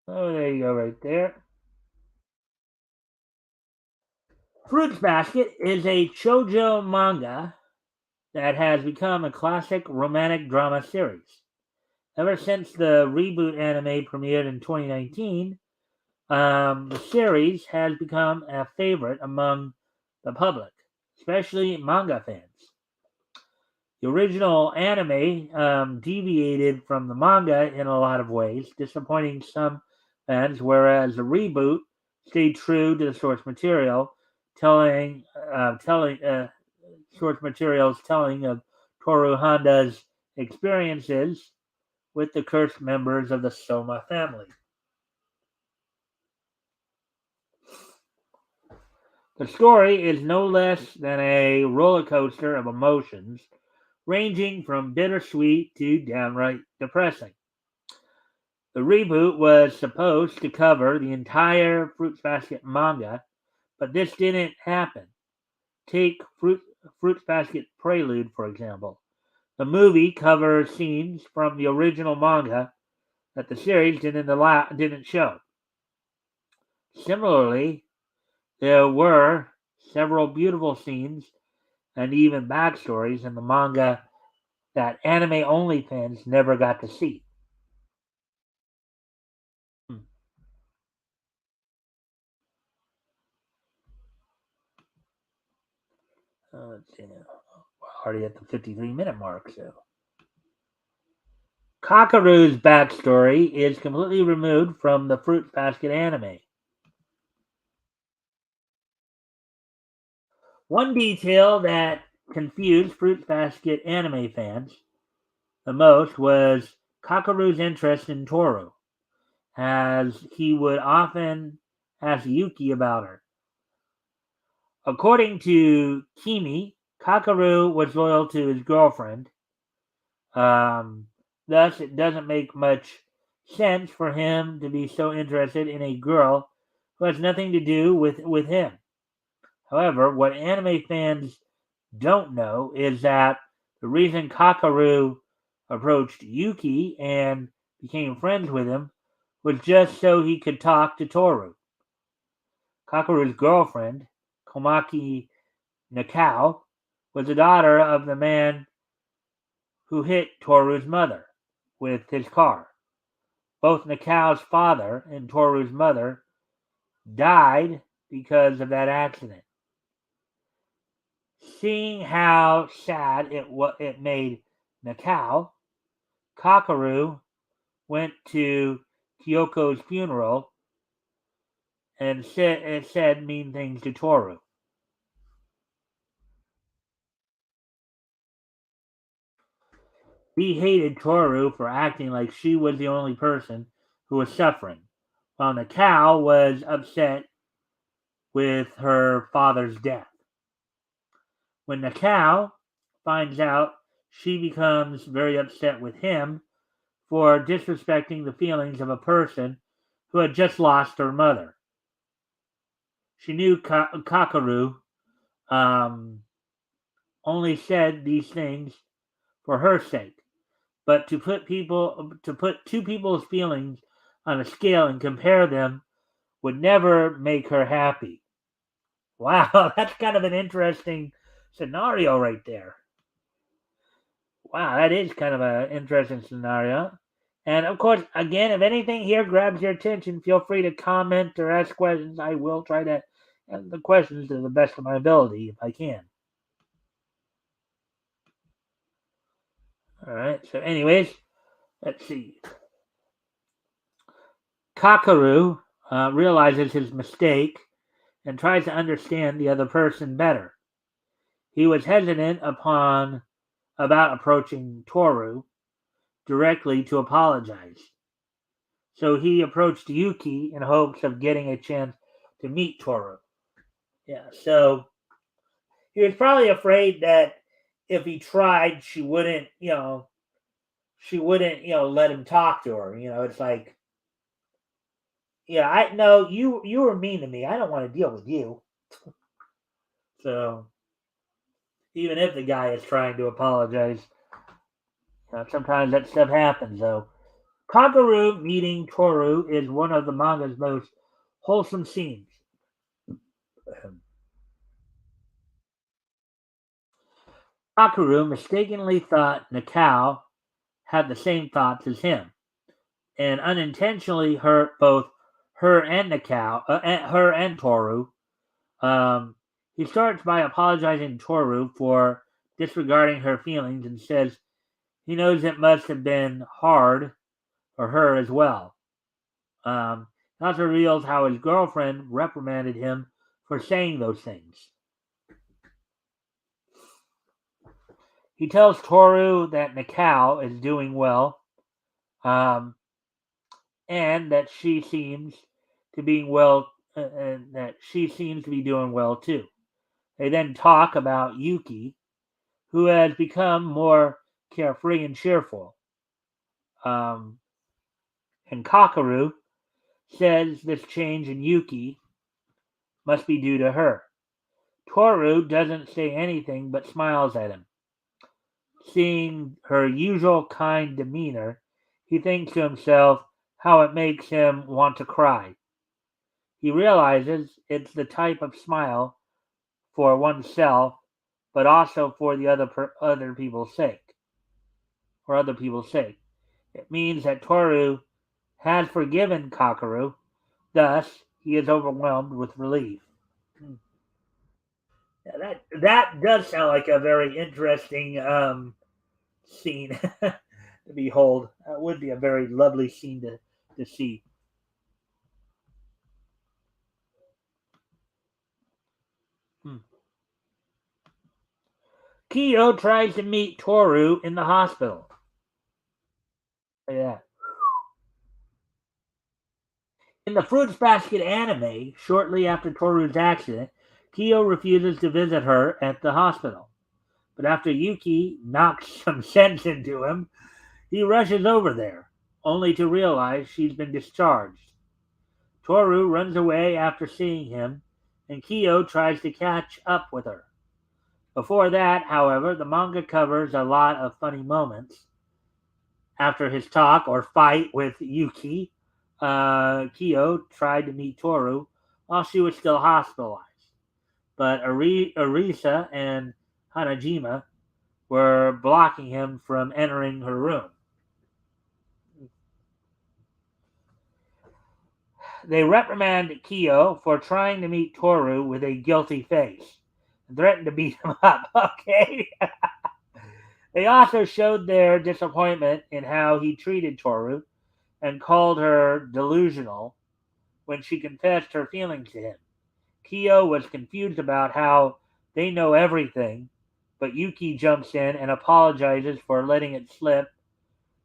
Oh, there you go, right there. Fruits Basket is a shoujo manga that has become a classic romantic drama series. Ever since the reboot anime premiered in 2019, the series has become a favorite among the public, especially manga fans. The original anime deviated from the manga in a lot of ways, disappointing some fans, whereas the reboot stayed true to the source material, telling source materials telling of Toru Honda's experiences with the cursed members of the Soma family. The story is no less than a roller coaster of emotions, ranging from bittersweet to downright depressing. The reboot was supposed to cover the entire Fruits Basket manga, but this didn't happen. Take Fruits Basket Prelude, for example. The movie covers scenes from the original manga that the series didn't show. Similarly, there were several beautiful scenes and even backstories in the manga that anime only fans never got to see. Hmm. Let's see now. We're already at the 53-minute mark, so. Kakaru's backstory is completely removed from the Fruits Basket anime. One detail that confused Fruits Basket anime fans the most was Kakaru's interest in Toru, as he would often ask Yuki about her. According to Kimi, Kakaru was loyal to his girlfriend. Um, Thus, it doesn't make much sense for him to be so interested in a girl who has nothing to do with him. However, what anime fans don't know is that the reason Kakaru approached Yuki and became friends with him was just so he could talk to Toru. Kakaru's girlfriend, Komaki Nakao, was the daughter of the man who hit Toru's mother with his car. Both Nakao's father and Toru's mother died because of that accident. Seeing how sad it made Nakao, Kakaru went to Kyoko's funeral and said mean things to Toru. He hated Toru for acting like she was the only person who was suffering, while Nakao was upset with her father's death. When Nakao finds out, she becomes very upset with him for disrespecting the feelings of a person who had just lost her mother. She knew Kakaru um, only said these things for her sake, but to put two people's feelings on a scale and compare them would never make her happy. Wow, that's kind of an interesting scenario right there. Wow, that is kind of an interesting scenario. And of course, again, if anything here grabs your attention, feel free to comment or ask questions. I will try to answer the questions to the best of my ability if I can. All right. So, anyways, let's see. Kakaru realizes his mistake and tries to understand the other person better. He was hesitant about approaching Toru directly to apologize. So he approached Yuki in hopes of getting a chance to meet Toru. Yeah, so he was probably afraid that if he tried, she wouldn't, let him talk to her. It's like, yeah, I know you were mean to me. I don't want to deal with you. So even if the guy is trying to apologize, sometimes that stuff happens. Though Kagaru meeting Toru is one of the manga's most wholesome scenes. Kakaru mistakenly thought Nakao had the same thoughts as him, and unintentionally hurt both her and her and Toru. He starts by apologizing to Toru for disregarding her feelings and says he knows it must have been hard for her as well. He also reveals how his girlfriend reprimanded him for saying those things. He tells Toru that Nakao is doing well, um, and that she seems to be doing well too. They then talk about Yuki, who has become more carefree and cheerful. Um, and Kakaru says this change in Yuki must be due to her. Toru doesn't say anything but smiles at him. Seeing her usual kind demeanor, he thinks to himself how it makes him want to cry. He realizes it's the type of smile for oneself, but also for the other people's sake, for other people's sake. It means that Toru has forgiven Kakaru, thus he is overwhelmed with relief. Yeah, that does sound like a very interesting scene to behold. That would be a very lovely scene to see. Hmm. Kiyo tries to meet Toru in the hospital. Yeah. In the Fruits Basket anime, shortly after Toru's accident, Kiyo refuses to visit her at the hospital. But after Yuki knocks some sense into him, he rushes over there, only to realize she's been discharged. Toru runs away after seeing him, and Kiyo tries to catch up with her. Before that, however, the manga covers a lot of funny moments. After his talk or fight with Yuki, Kiyo tried to meet Toru while she was still hospitalized. But Arisa and Hanajima were blocking him from entering her room. They reprimand Kiyo for trying to meet Toru with a guilty face and threaten to beat him up. Okay. They also showed their disappointment in how he treated Toru and called her delusional when she confessed her feelings to him. Kiyo was confused about how they know everything, but Yuki jumps in and apologizes for letting it slip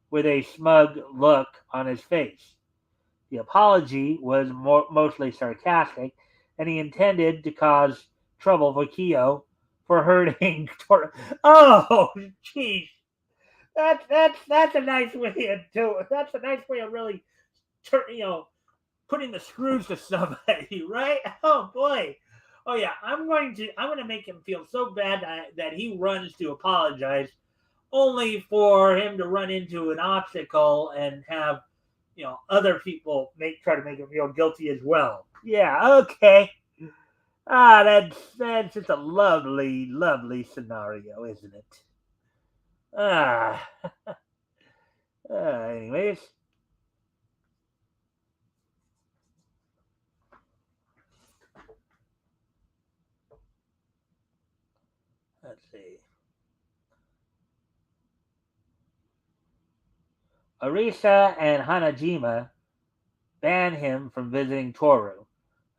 with a smug look on his face. The apology was mostly sarcastic, and he intended to cause trouble for Kiyo for hurting Toru. Oh, jeez. That's a nice way to. That's a nice way of really, putting the screws to somebody, right? Oh boy. Oh yeah, I'm going to make him feel so bad that he runs to apologize only for him to run into an obstacle and have other people try to make him feel guilty as well. Yeah, okay. That's just a lovely, lovely scenario, isn't it? Ah, anyways, let's see. Arisa and Hanajima ban him from visiting Toru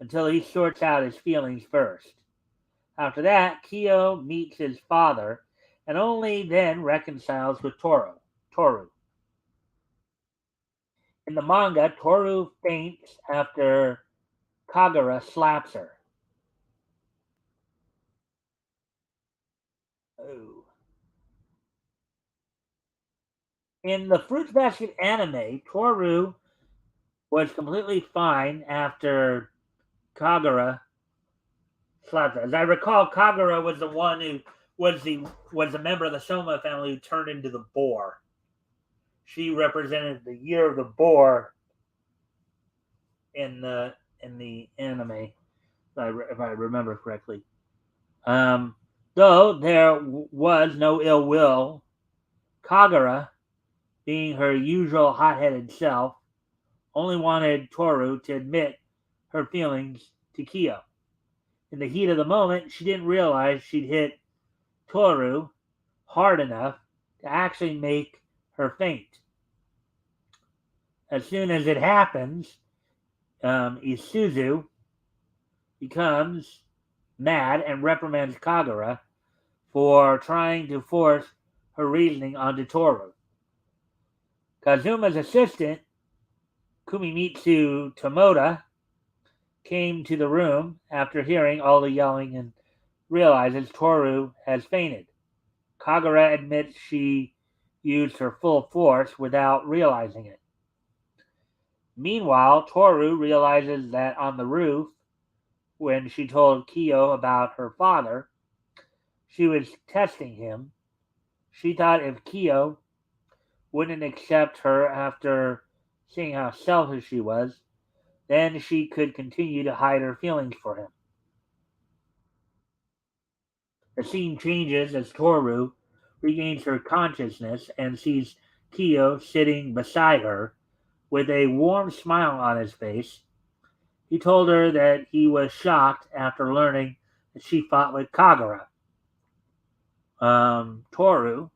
until he sorts out his feelings first. After that, Kyo meets his father and only then reconciles with Toru. In the manga, Toru faints after Kagura slaps her. Oh. In the Fruits Basket anime, Toru was completely fine after Kagura slapped her. As I recall, Kagura was the one who was a member of the Soma family who turned into the boar. She represented the year of the boar in the anime, if I remember correctly. Um, though there was no ill will, Kagura, being her usual hot-headed self, only wanted Toru to admit her feelings to Kyo. In the heat of the moment, she didn't realize she'd hit Toru hard enough to actually make her faint. As soon as it happens, Isuzu becomes mad and reprimands Kagura for trying to force her reasoning onto Toru. Kazuma's assistant, Kumimitsu Tomoda, came to the room after hearing all the yelling and realizes Toru has fainted. Kagura admits she used her full force without realizing it. Meanwhile, Toru realizes that on the roof, when she told Kyo about her father, she was testing him. She thought if Kyo wouldn't accept her after seeing how selfish she was, then she could continue to hide her feelings for him. The scene changes as Toru regains her consciousness and sees Kyo sitting beside her with a warm smile on his face. He told her that he was shocked after learning that she fought with Kagura. Toru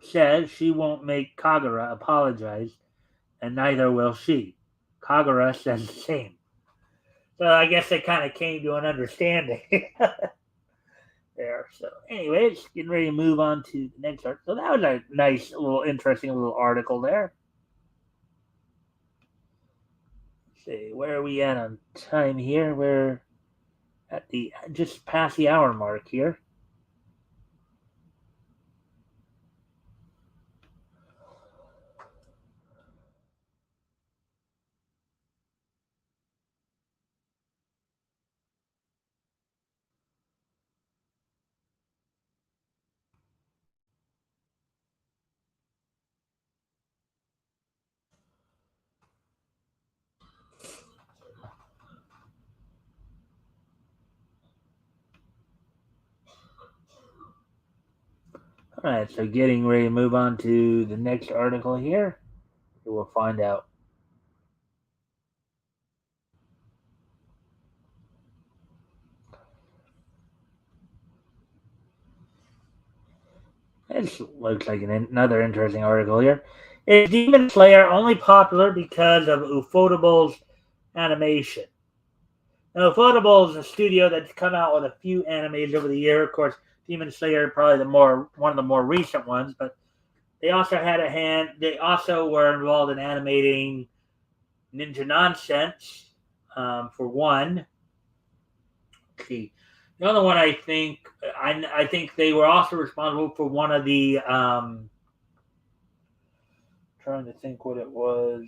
says she won't make Kagura apologize, and neither will she. Kagura says the same. So I guess they kind of came to an understanding there. So, anyways, getting ready to move on to the next article. So that was a nice, little, interesting little article there. Let's see, where are we at on time here? We're at the just past the hour mark here. All right, so getting ready to move on to the next article here. We'll find out. This looks like another interesting article here. Is Demon Slayer only popular because of Ufotable's animation? Now, Ufotable is a studio that's come out with a few animes over the year. Of course, Demon Slayer probably one of the more recent ones, but they also had a hand. They also were involved in animating Ninja Nonsense for one. Let's see, the other one I think they were also responsible for one of the trying to think what it was.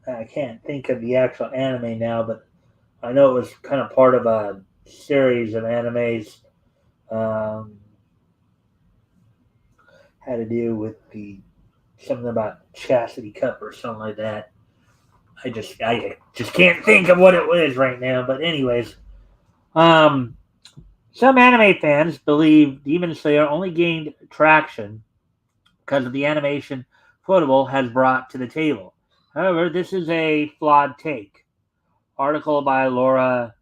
I can't think of the actual anime now, but I know it was kind of part of a series of animes. Um, had to do with the something about Chastity Cup or something like that. I just can't think of what it was right now. But anyways, um, some anime fans believe Demon Slayer only gained traction because of the animation Quotable has brought to the table. However, this is a flawed take. Article by Laura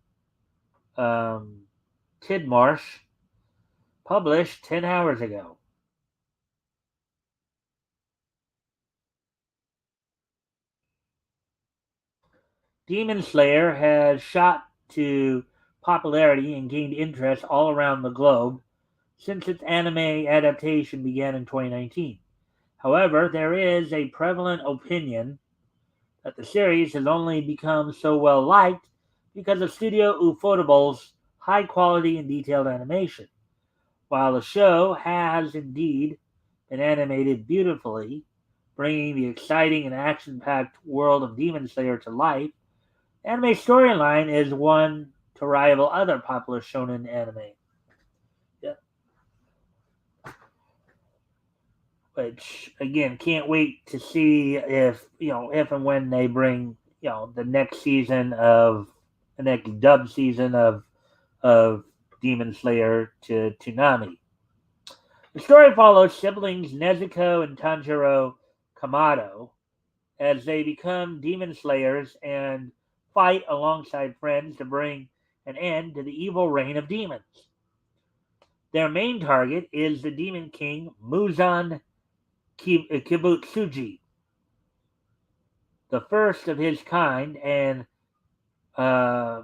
um, Tidmarsh, published 10 hours ago. Demon Slayer has shot to popularity and gained interest all around the globe since its anime adaptation began in 2019. However, there is a prevalent opinion that the series has only become so well liked because of Studio Ufotable's high quality and detailed animation. While the show has indeed been animated beautifully, bringing the exciting and action packed world of Demon Slayer to life, the anime storyline is one to rival other popular shonen anime. Yeah. Which again, can't wait to see if and when they bring the next season of the next dub season of Demon Slayer to Toonami. The story follows siblings Nezuko and Tanjiro Kamado as they become demon slayers and fight alongside friends to bring an end to the evil reign of demons. Their main target is the demon king Muzan Kibutsuji, the first of his kind and uh,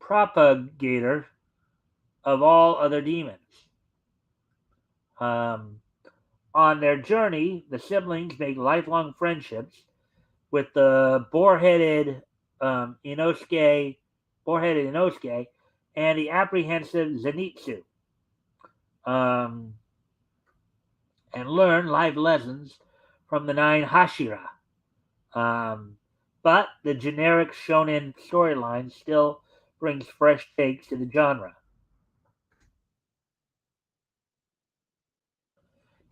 propagator of all other demons. Um, on their journey, the siblings make lifelong friendships with the boar-headed Inosuke, and the apprehensive Zenitsu, um, and learn life lessons from the nine Hashira. Um, but the generic shonen storyline still brings fresh takes to the genre.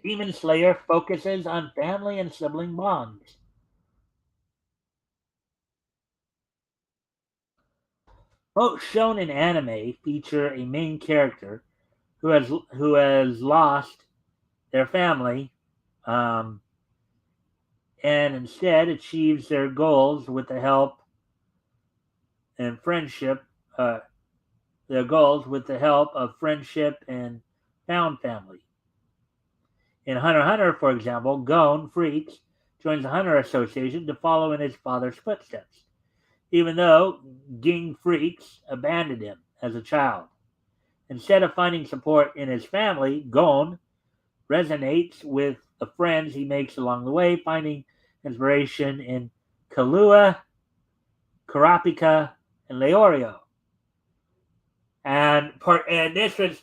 Demon Slayer focuses on family and sibling bonds. Most shonen anime feature a main character who has lost their family, um, and instead achieves their goals with the help and friendship. Uh, their goals with the help of friendship and found family. In Hunter x Hunter, for example, Gon Freaks joins the Hunter Association to follow in his father's footsteps, even though Ging Freaks abandoned him as a child. Instead of finding support in his family, Gon resonates with the friends he makes along the way, finding inspiration in Kahlua, Kurapika, and Leorio. And this was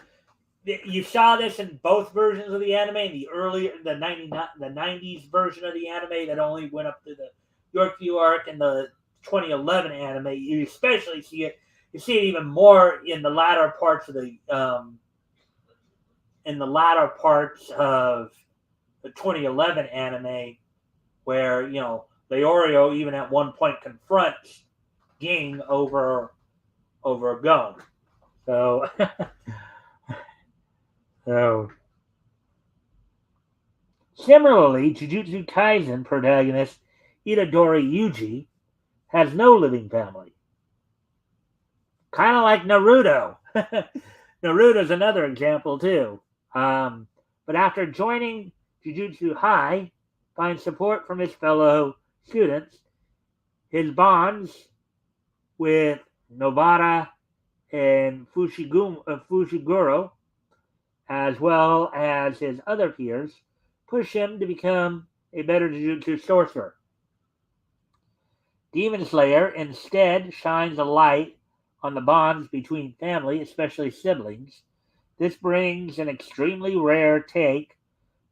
you saw this in both versions of the anime. The earlier the 90s version of the anime that only went up to the Yorkview arc, and the 2011 anime. You especially see it. You see it even more in the latter parts of the 2011 anime, where Leorio even at one point confronts Ging over Gon. So so similarly, Jujutsu Kaisen protagonist Itadori Yuji has no living family. Kind of like Naruto. Naruto's another example too. But after joining Jujutsu High, finds support from his fellow students. His bonds with Nobara and Fushiguro, as well as his other peers, push him to become a better Jujutsu sorcerer. Demon Slayer instead shines a light on the bonds between family, especially siblings. This brings an extremely rare take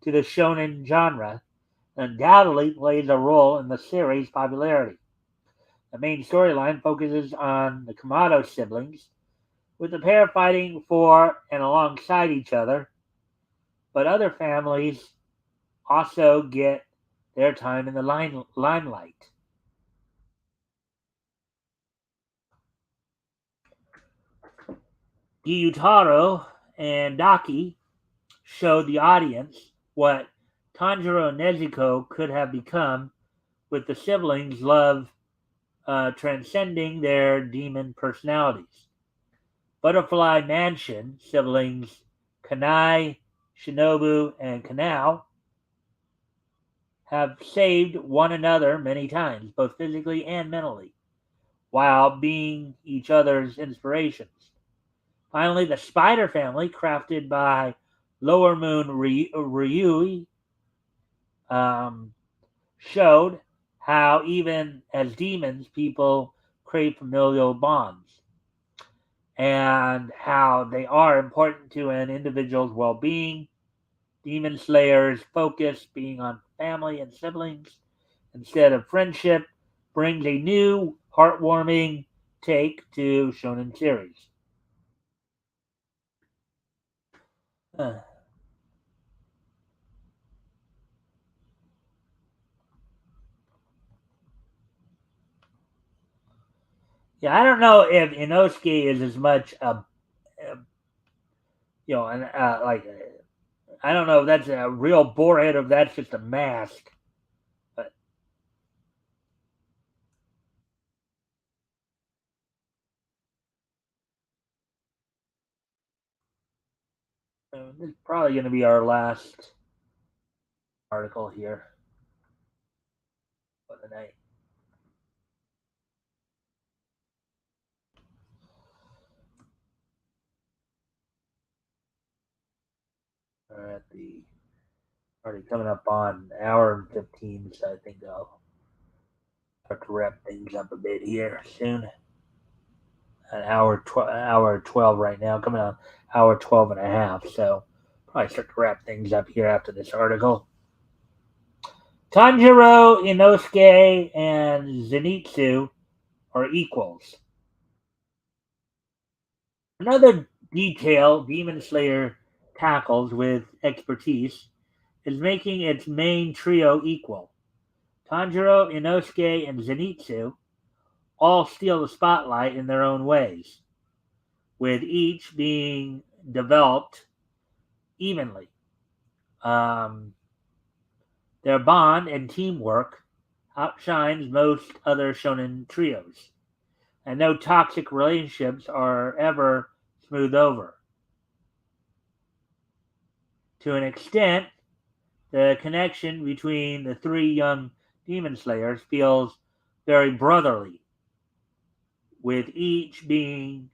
to the shonen genre, undoubtedly plays a role in the series' popularity. The main storyline focuses on the Kamado siblings, with the pair fighting for and alongside each other, but other families also get their time in the limelight. Gyutaro and Daki showed the audience what Tanjiro and Nezuko could have become with the siblings' love transcending their demon personalities. Butterfly Mansion siblings Kanai, Shinobu, and Kanao have saved one another many times, both physically and mentally, while being each other's inspirations. Finally, the Spider Family, crafted by Lower Moon Ryui, um, showed how even as demons, people crave familial bonds and how they are important to an individual's well-being. Demon Slayer's focus being on family and siblings instead of friendship brings a new, heartwarming take to shonen series. Uh, yeah, I don't know if Inosuke is as much a an I don't know if that's a real boarhead or if that's just a mask. But this is probably going to be our last article here for the night. We're at the already coming up on an hour and 15, so I think I'll start to wrap things up a bit here soon. An hour 12 right now, coming on hour 12 and a half. So probably start to wrap things up here after this article. Tanjiro, Inosuke, and Zenitsu are equals. Another detail Demon Slayer tackles with expertise is making its main trio equal. Tanjiro, Inosuke, and Zenitsu all steal the spotlight in their own ways, with each being developed evenly. Um, their bond and teamwork outshines most other shonen trios, and no toxic relationships are ever smoothed over. To an extent, the connection between the three young demon slayers feels very brotherly, with each being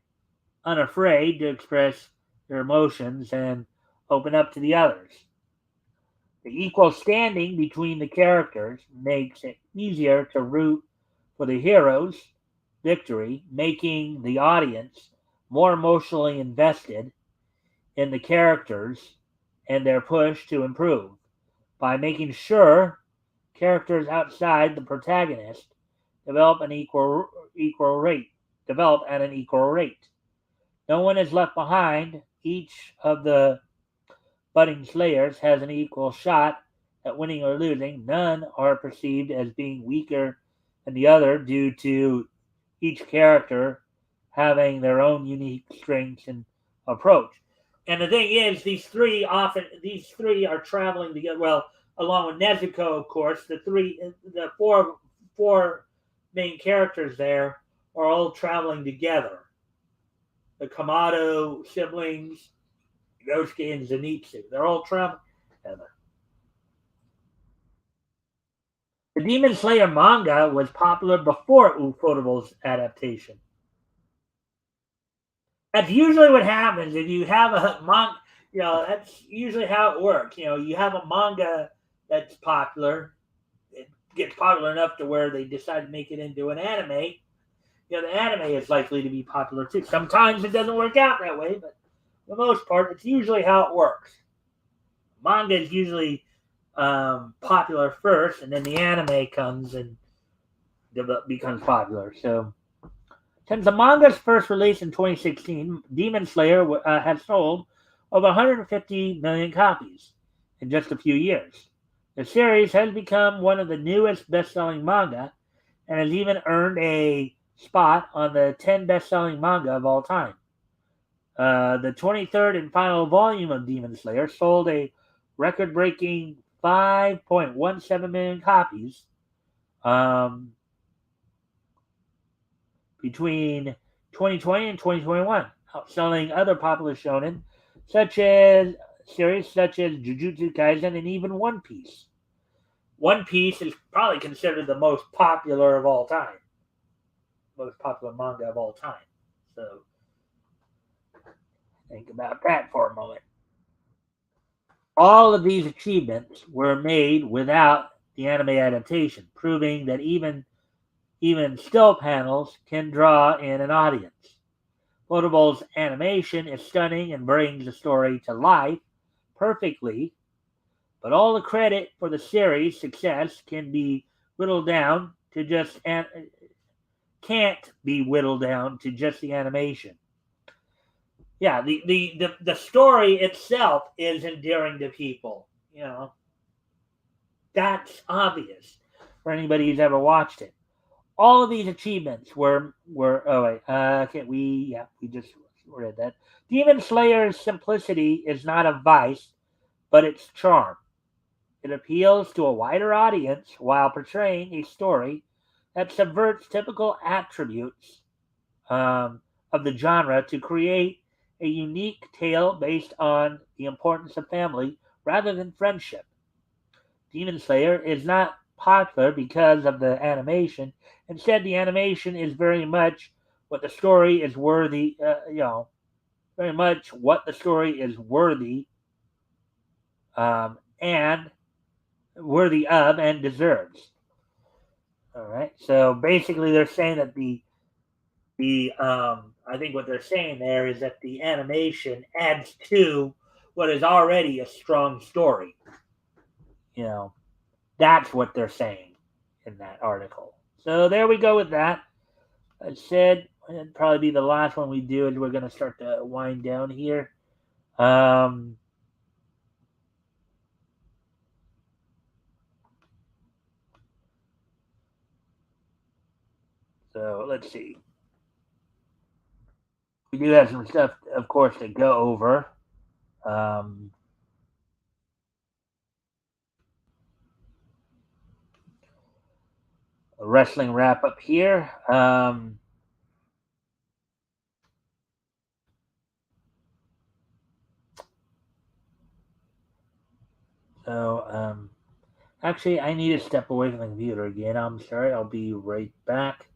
unafraid to express their emotions and open up to the others. The equal standing between the characters makes it easier to root for the hero's victory, making the audience more emotionally invested in the characters and their push to improve. By making sure characters outside the protagonist develop an equal rate, develop at an equal rate. No one is left behind. Each of the budding slayers has an equal shot at winning or losing. None are perceived as being weaker than the other due to each character having their own unique strengths and approach. And the thing is, these three are traveling together. Well, along with Nezuko, of course, the four main characters there are all traveling together. The Kamado siblings, Yosuke and Zenitsu, they're all traveling together. The Demon Slayer manga was popular before Ufotable's adaptation. That's usually what happens if you have a manga. That's usually how it works. You have a manga that's popular. It gets popular enough to where they decide to make it into an anime. The anime is likely to be popular too. Sometimes it doesn't work out that way, but for the most part, it's usually how it works. Manga is usually popular first, and then the anime comes and becomes popular. So, since the manga's first release in 2016, Demon Slayer has sold over 150 million copies in just a few years. The series has become one of the newest best-selling manga and has even earned a spot on the 10 best-selling manga of all time. The 23rd and final volume of Demon Slayer sold a record-breaking 5.17 million copies between 2020 and 2021, outselling other popular shonen series such as Jujutsu Kaisen and even One Piece. One Piece is probably considered the most popular of all time, most popular manga of all time. So think about that for a moment. All of these achievements were made without the anime adaptation, proving that even still panels can draw in an audience. Quotable's animation is stunning and brings the story to life perfectly, but all the credit for the series' success can't be whittled down to just the animation. Yeah, the story itself is endearing to people. That's obvious for anybody who's ever watched it. All of these achievements were we just read that. Demon Slayer's simplicity is not a vice, but its charm. It appeals to a wider audience while portraying a story that subverts typical attributes of the genre to create a unique tale based on the importance of family rather than friendship. Demon Slayer is not popular because of the animation. Instead, the animation is very much what the story is worthy. Very much what the story is worthy, and worthy of, and deserves. All right. So basically, they're saying that I think what they're saying there is that the animation adds to what is already a strong story. That's what they're saying in that article. So there we go with that. I said it'd probably be the last one we do, and we're going to start to wind down here. So let's see. We do have some stuff, of course, to go over. A wrestling wrap up here. Actually, I need to step away from the computer again. I'm sorry. I'll be right back.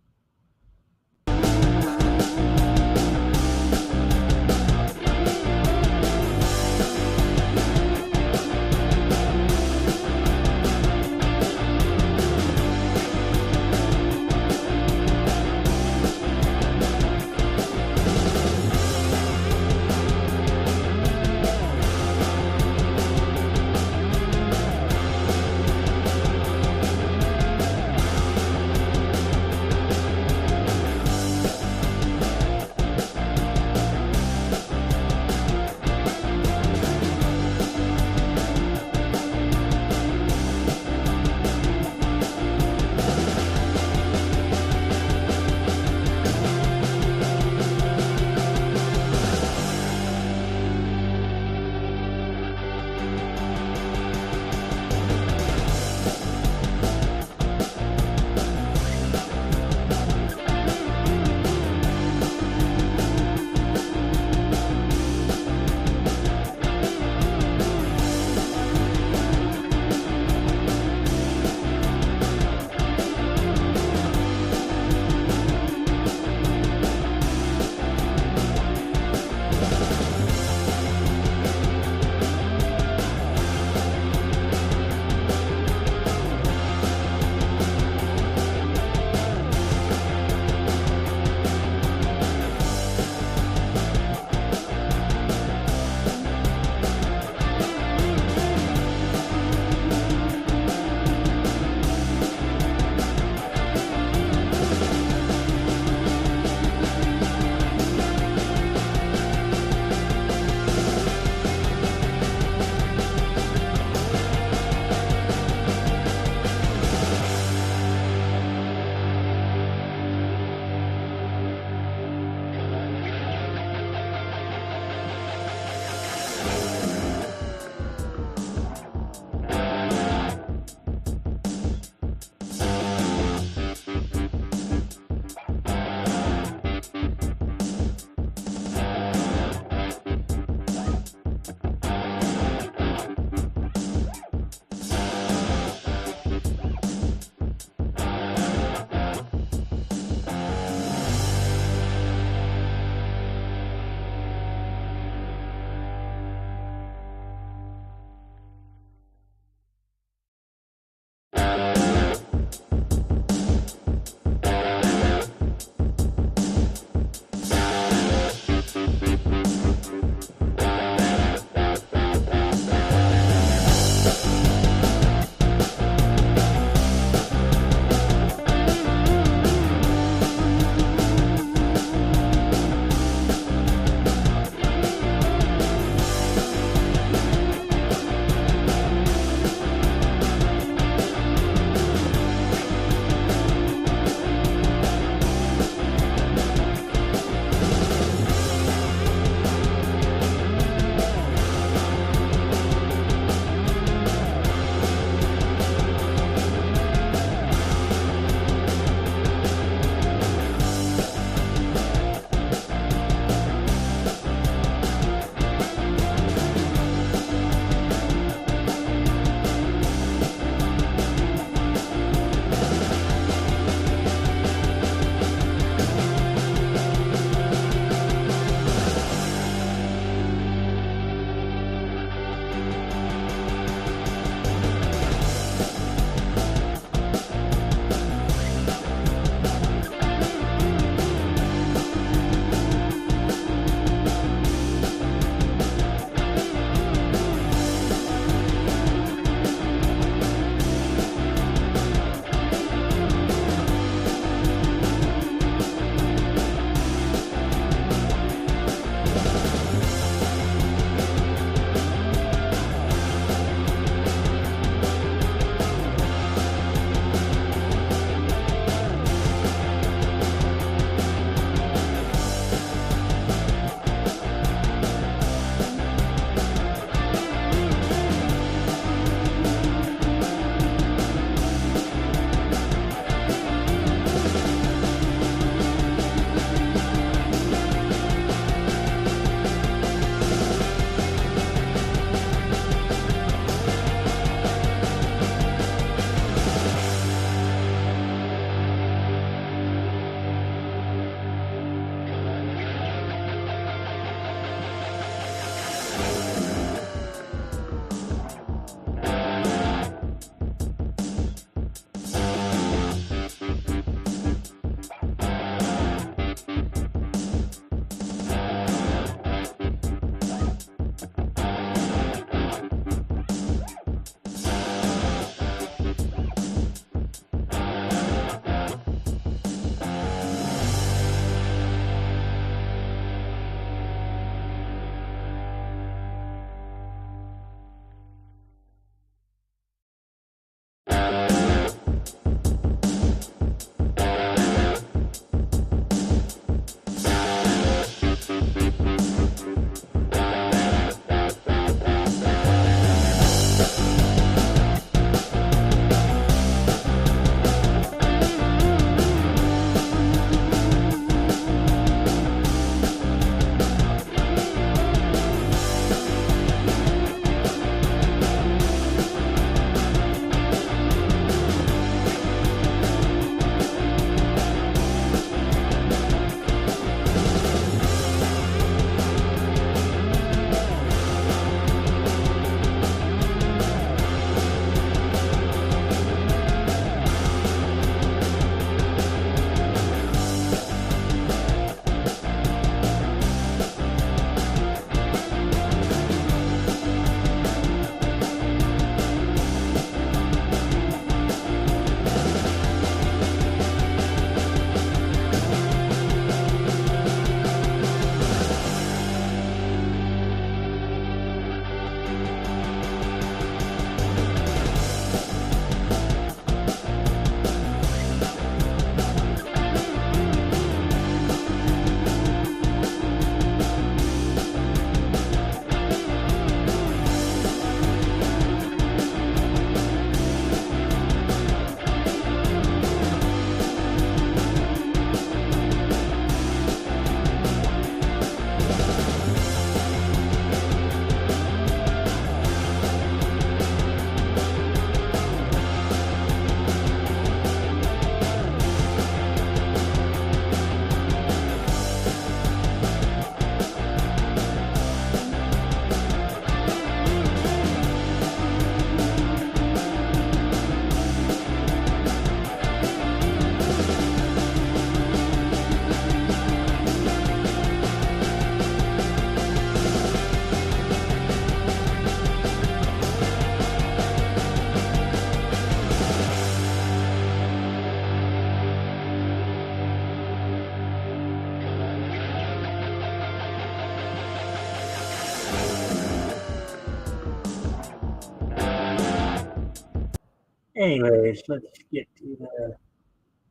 Anyways, let's get to the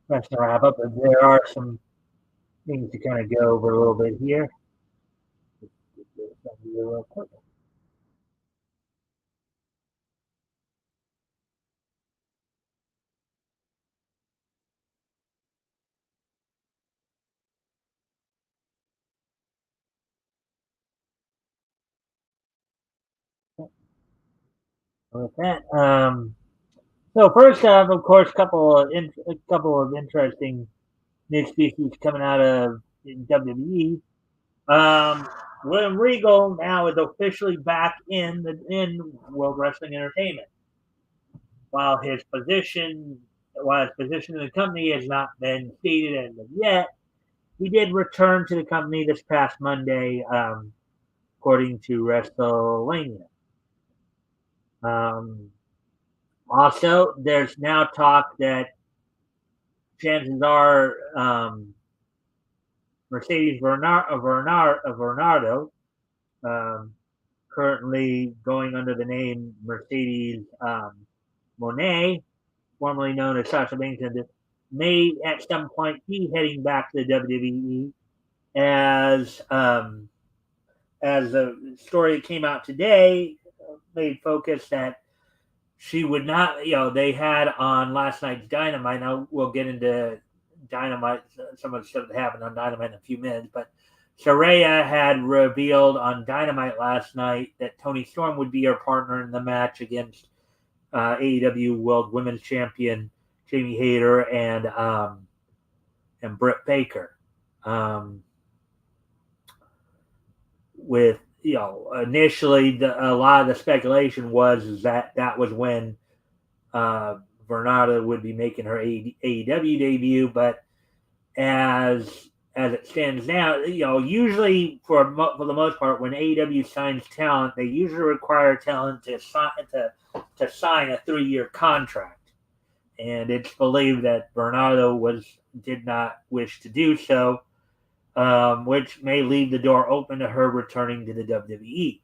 rest of the wrap up. There are some things to kind of go over a little bit here. Real quick. With that, so first off, of course, a couple of interesting new species coming out of WWE. William Regal now is officially back in World Wrestling Entertainment. While his position in the company has not been stated as of yet, he did return to the company this past Monday, according to WrestleMania. Um, Also, there's now talk that chances are Mercedes Bernardo, um, currently going under the name Mercedes Monet, formerly known as Sasha Banks, may at some point be heading back to the WWE as the story that came out today made focus that she would not, they had on last night's Dynamite. Now we'll get into Dynamite, some of the stuff that happened on Dynamite in a few minutes, but Saraya had revealed on Dynamite last night that Toni Storm would be her partner in the match against AEW World Women's Champion Jamie Hayter and Britt Baker. With initially a lot of the speculation was that was when Bernardo would be making her AEW debut, but as it stands now, usually for the most part, when AEW signs talent, they usually require talent to sign a 3-year contract, and it's believed that Bernardo did not wish to do so, which may leave the door open to her returning to the WWE.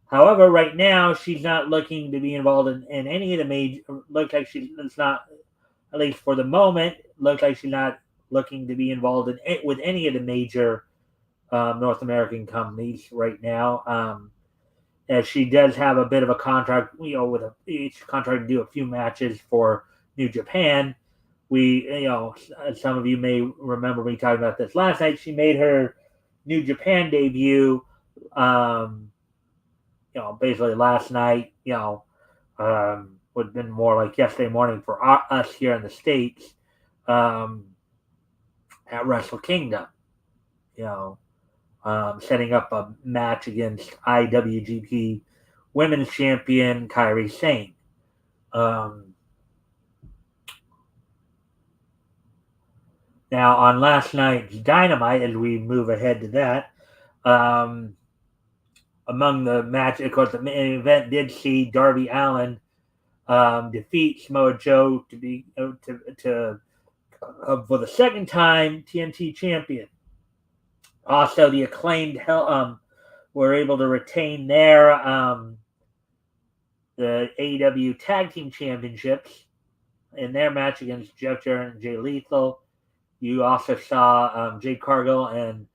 However, right now she's not looking to be involved in any of the major. Looks like she's not, at least for the moment. Looks like she's not looking to be involved with any of the major North American companies right now. As she does have a bit of a contract, with each contract to do a few matches for New Japan. Some of you may remember me talking about this last night. She made her New Japan debut. Basically last night, would have been more like yesterday morning for us here in the States, at Wrestle Kingdom, setting up a match against IWGP Women's Champion Kairi Sane. Now, on last night's Dynamite, as we move ahead to that, among the match, of course, the main event did see Darby Allin defeat Samoa Joe to be for the second time TNT champion. Also, the Acclaimed were able to retain the AEW Tag Team Championships in their match against Jeff Jarrett and Jay Lethal. You also saw Jade Cargill and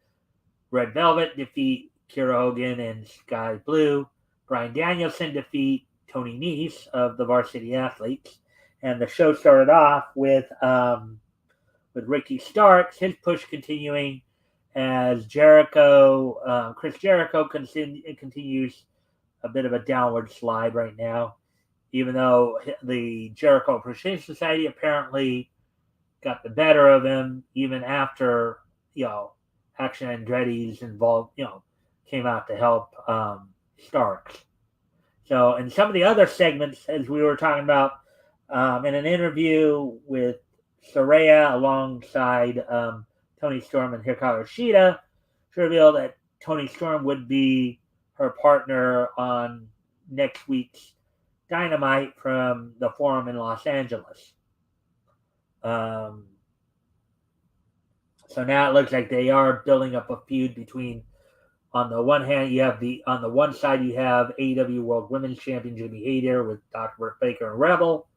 Red Velvet defeat Kira Hogan and Sky Blue. Bryan Danielson defeat Tony Nese of the Varsity Athletes. And the show started off with Ricky Starks, his push continuing as Chris Jericho continues a bit of a downward slide right now, even though the Jericho Appreciation Society apparently got the better of him even after, Action Andretti's involved, came out to help Starks. So, in some of the other segments, as we were talking about, in an interview with Saraya alongside Toni Storm and Hikaru Shida, she revealed that Toni Storm would be her partner on next week's Dynamite from the Forum in Los Angeles. So now it looks like they are building up a feud between. On the one hand, on the one side you have AEW World Women's Champion Jamie Hayter with Dr. Britt Baker and Rebel,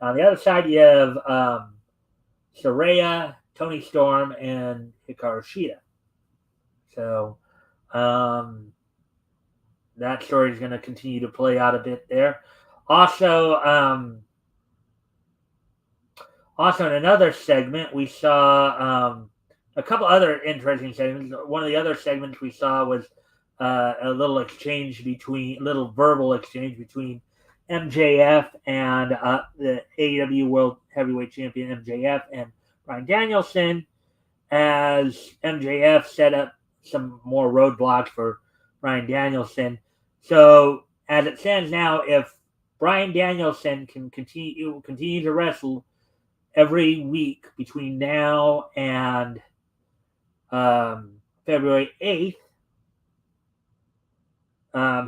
On the other side, you have Saraya, Tony Storm, and Hikaru Shida. So that story is going to continue to play out a bit there. Also, in another segment, we saw a couple other interesting segments. One of the other segments we saw was a little verbal exchange between MJF and the AEW World Heavyweight Champion MJF and Bryan Danielson, as MJF set up some more roadblocks for Bryan Danielson. So as it stands now, if Bryan Danielson can continue to wrestle every week between now and February 8th,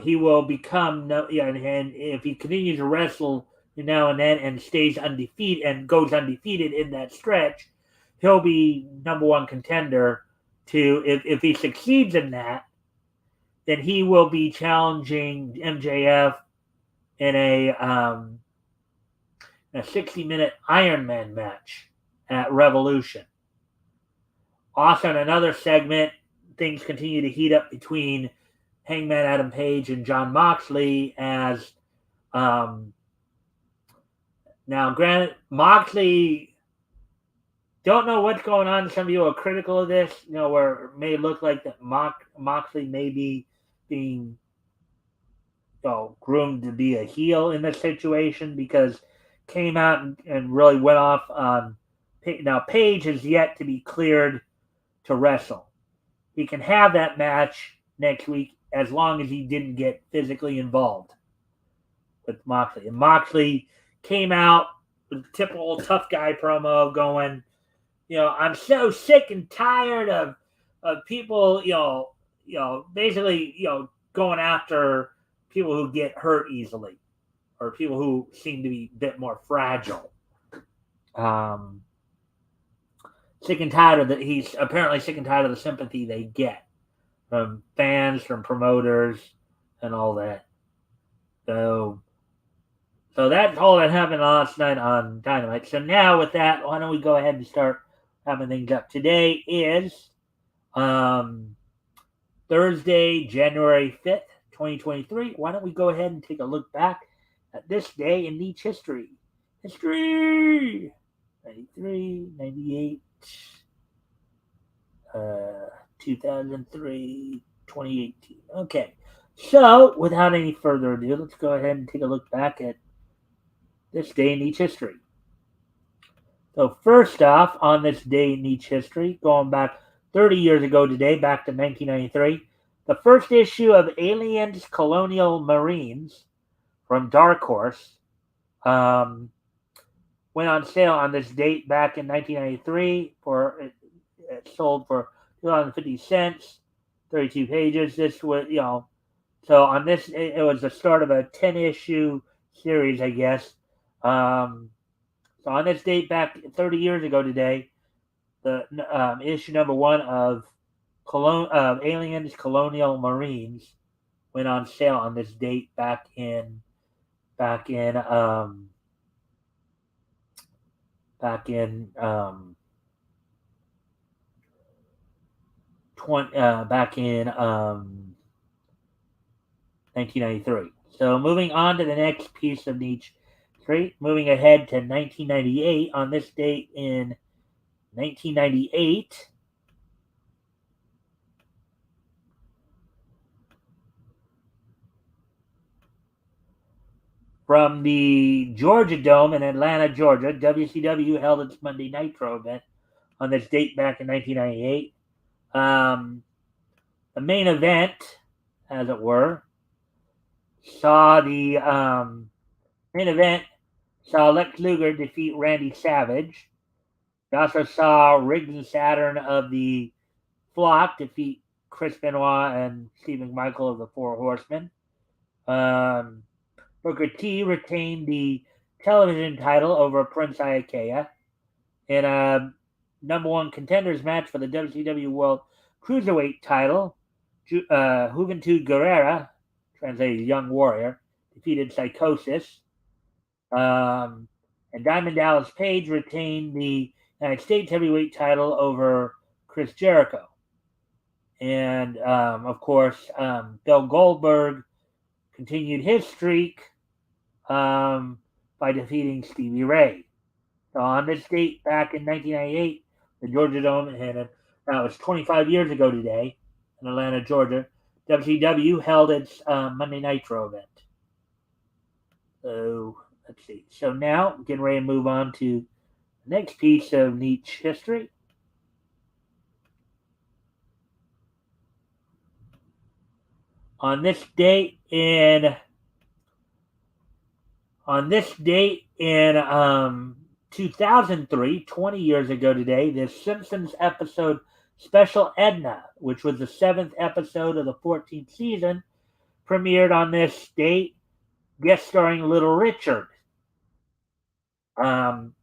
he will become and if he continues to wrestle now and then and stays undefeated and goes undefeated in that stretch, he'll be number one contender to, if he succeeds in that, then he will be challenging MJF in a 60-minute Iron Man match at Revolution. Also, in another segment, things continue to heat up between Hangman Adam Page and Jon Moxley, as now, granted, Moxley, don't know what's going on. Some of you are critical of this, where it may look like that Moxley may be being groomed to be a heel in this situation, because came out and really went off on. Now, Page is yet to be cleared to wrestle. He can have that match next week as long as he didn't get physically involved with Moxley. And Moxley came out with a typical tough guy promo going, I'm so sick and tired of people, basically, going after people who get hurt easily or people who seem to be a bit more fragile. Sick and tired of he's apparently sick and tired of the sympathy they get from fans, from promoters, and all that. So that's all that happened last night on Dynamite. So now with that, why don't we go ahead and start wrapping things up. Today is Thursday, January 5th, 2023. Why don't we go ahead and take a look back at this day in Niche history. 93, 98, 2003, 2018. Okay. So, without any further ado, let's go ahead and take a look back at this day in Niche history. So, first off, on this day in Niche history, going back 30 years ago today, back to 1993, the first issue of Aliens Colonial Marines from Dark Horse went on sale on this date back in 1993. It sold for $2.50, 32 pages. This was, so on this, it was the start of a 10-issue series, I guess. So on this date back 30 years ago today, the issue number 1 of Aliens Colonial Marines went on sale on this date back in 1993. So moving on to the next piece of Niche history, moving ahead to 1998. On this date in 1998, from the Georgia Dome in Atlanta, Georgia, WCW held its Monday Nitro event on this date back in 1998. The main event, as it were, saw Lex Luger defeat Randy Savage. We also saw Riggs and Saturn of the Flock defeat Chris Benoit and Steve McMichael of the Four Horsemen. Booker T retained the television title over Prince Iaukea in a number 1 contenders match for the WCW World Cruiserweight title. Juventud Guerrera, translated Young Warrior, defeated Psychosis. And And Diamond Dallas Page retained the United States heavyweight title over Chris Jericho. And of course, Bill Goldberg continued his streak by defeating Stevie Ray. So on this date, back in 1998, the Georgia Dome, and that was 25 years ago today, in Atlanta, Georgia, WCW held its Monday Nitro event. So let's see. So now, getting ready to move on to the next piece of niche history. On this date in 2003, 20 years ago today, the Simpsons episode Special Edna, which was the 7th episode of the 14th season, premiered on this date, guest starring Little Richard. The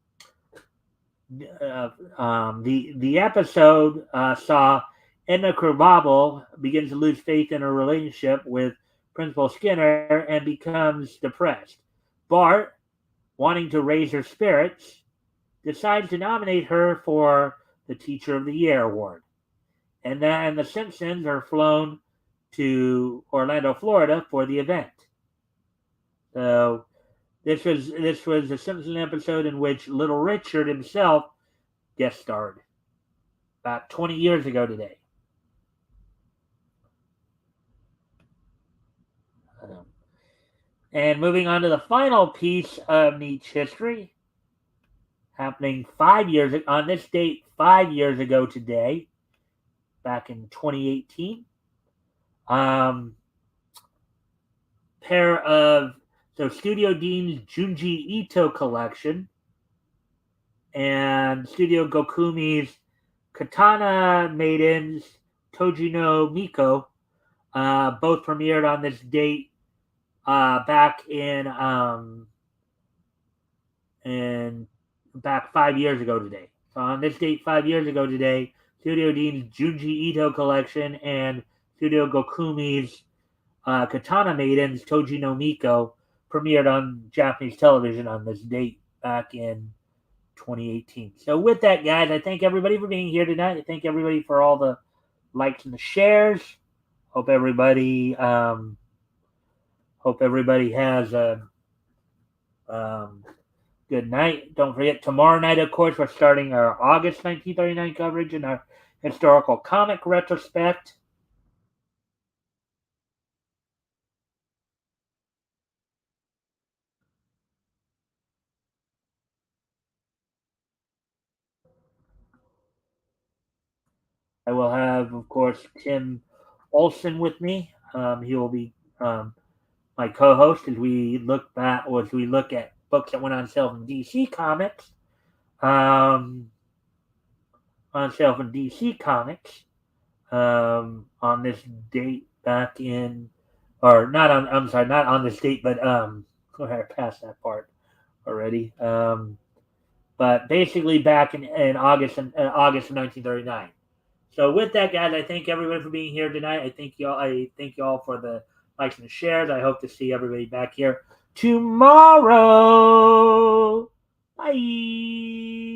episode saw Edna Krabappel begins to lose faith in her relationship with Principal Skinner and becomes depressed. Bart, wanting to raise her spirits, decides to nominate her for the Teacher of the Year award. And then the Simpsons are flown to Orlando, Florida for the event. So this was a Simpsons episode in which Little Richard himself guest starred about 20 years ago today. And moving on to the final piece of niche history, happening 5 years on this date, 5 years ago today, back in 2018. Pair of Studio Dean's Junji Ito collection and Studio Gokumi's Katana Maidens Toji no Miko both premiered on this date back 5 years ago today. So on this date 5 years ago today, Studio Dean's Junji Ito collection and Studio Gokumi's Katana Maidens Toji no Miko premiered on Japanese television on this date back in 2018. So with that, guys, I thank everybody for being here tonight. I thank everybody for all the likes and the shares. Hope everybody has a good night. Don't forget, tomorrow night, of course, we're starting our August 1939 coverage and our historical comic retrospect. I will have, of course, Tim Olson with me. He will be my co-host as we look at books that went on sale in DC Comics. On this date back in, or not on. I'm sorry, not on this date, but I passed that part already. But basically back in August of 1939. So with that, guys, I thank everyone for being here tonight. I thank y'all for the likes and the shares. I hope to see everybody back here tomorrow. Bye.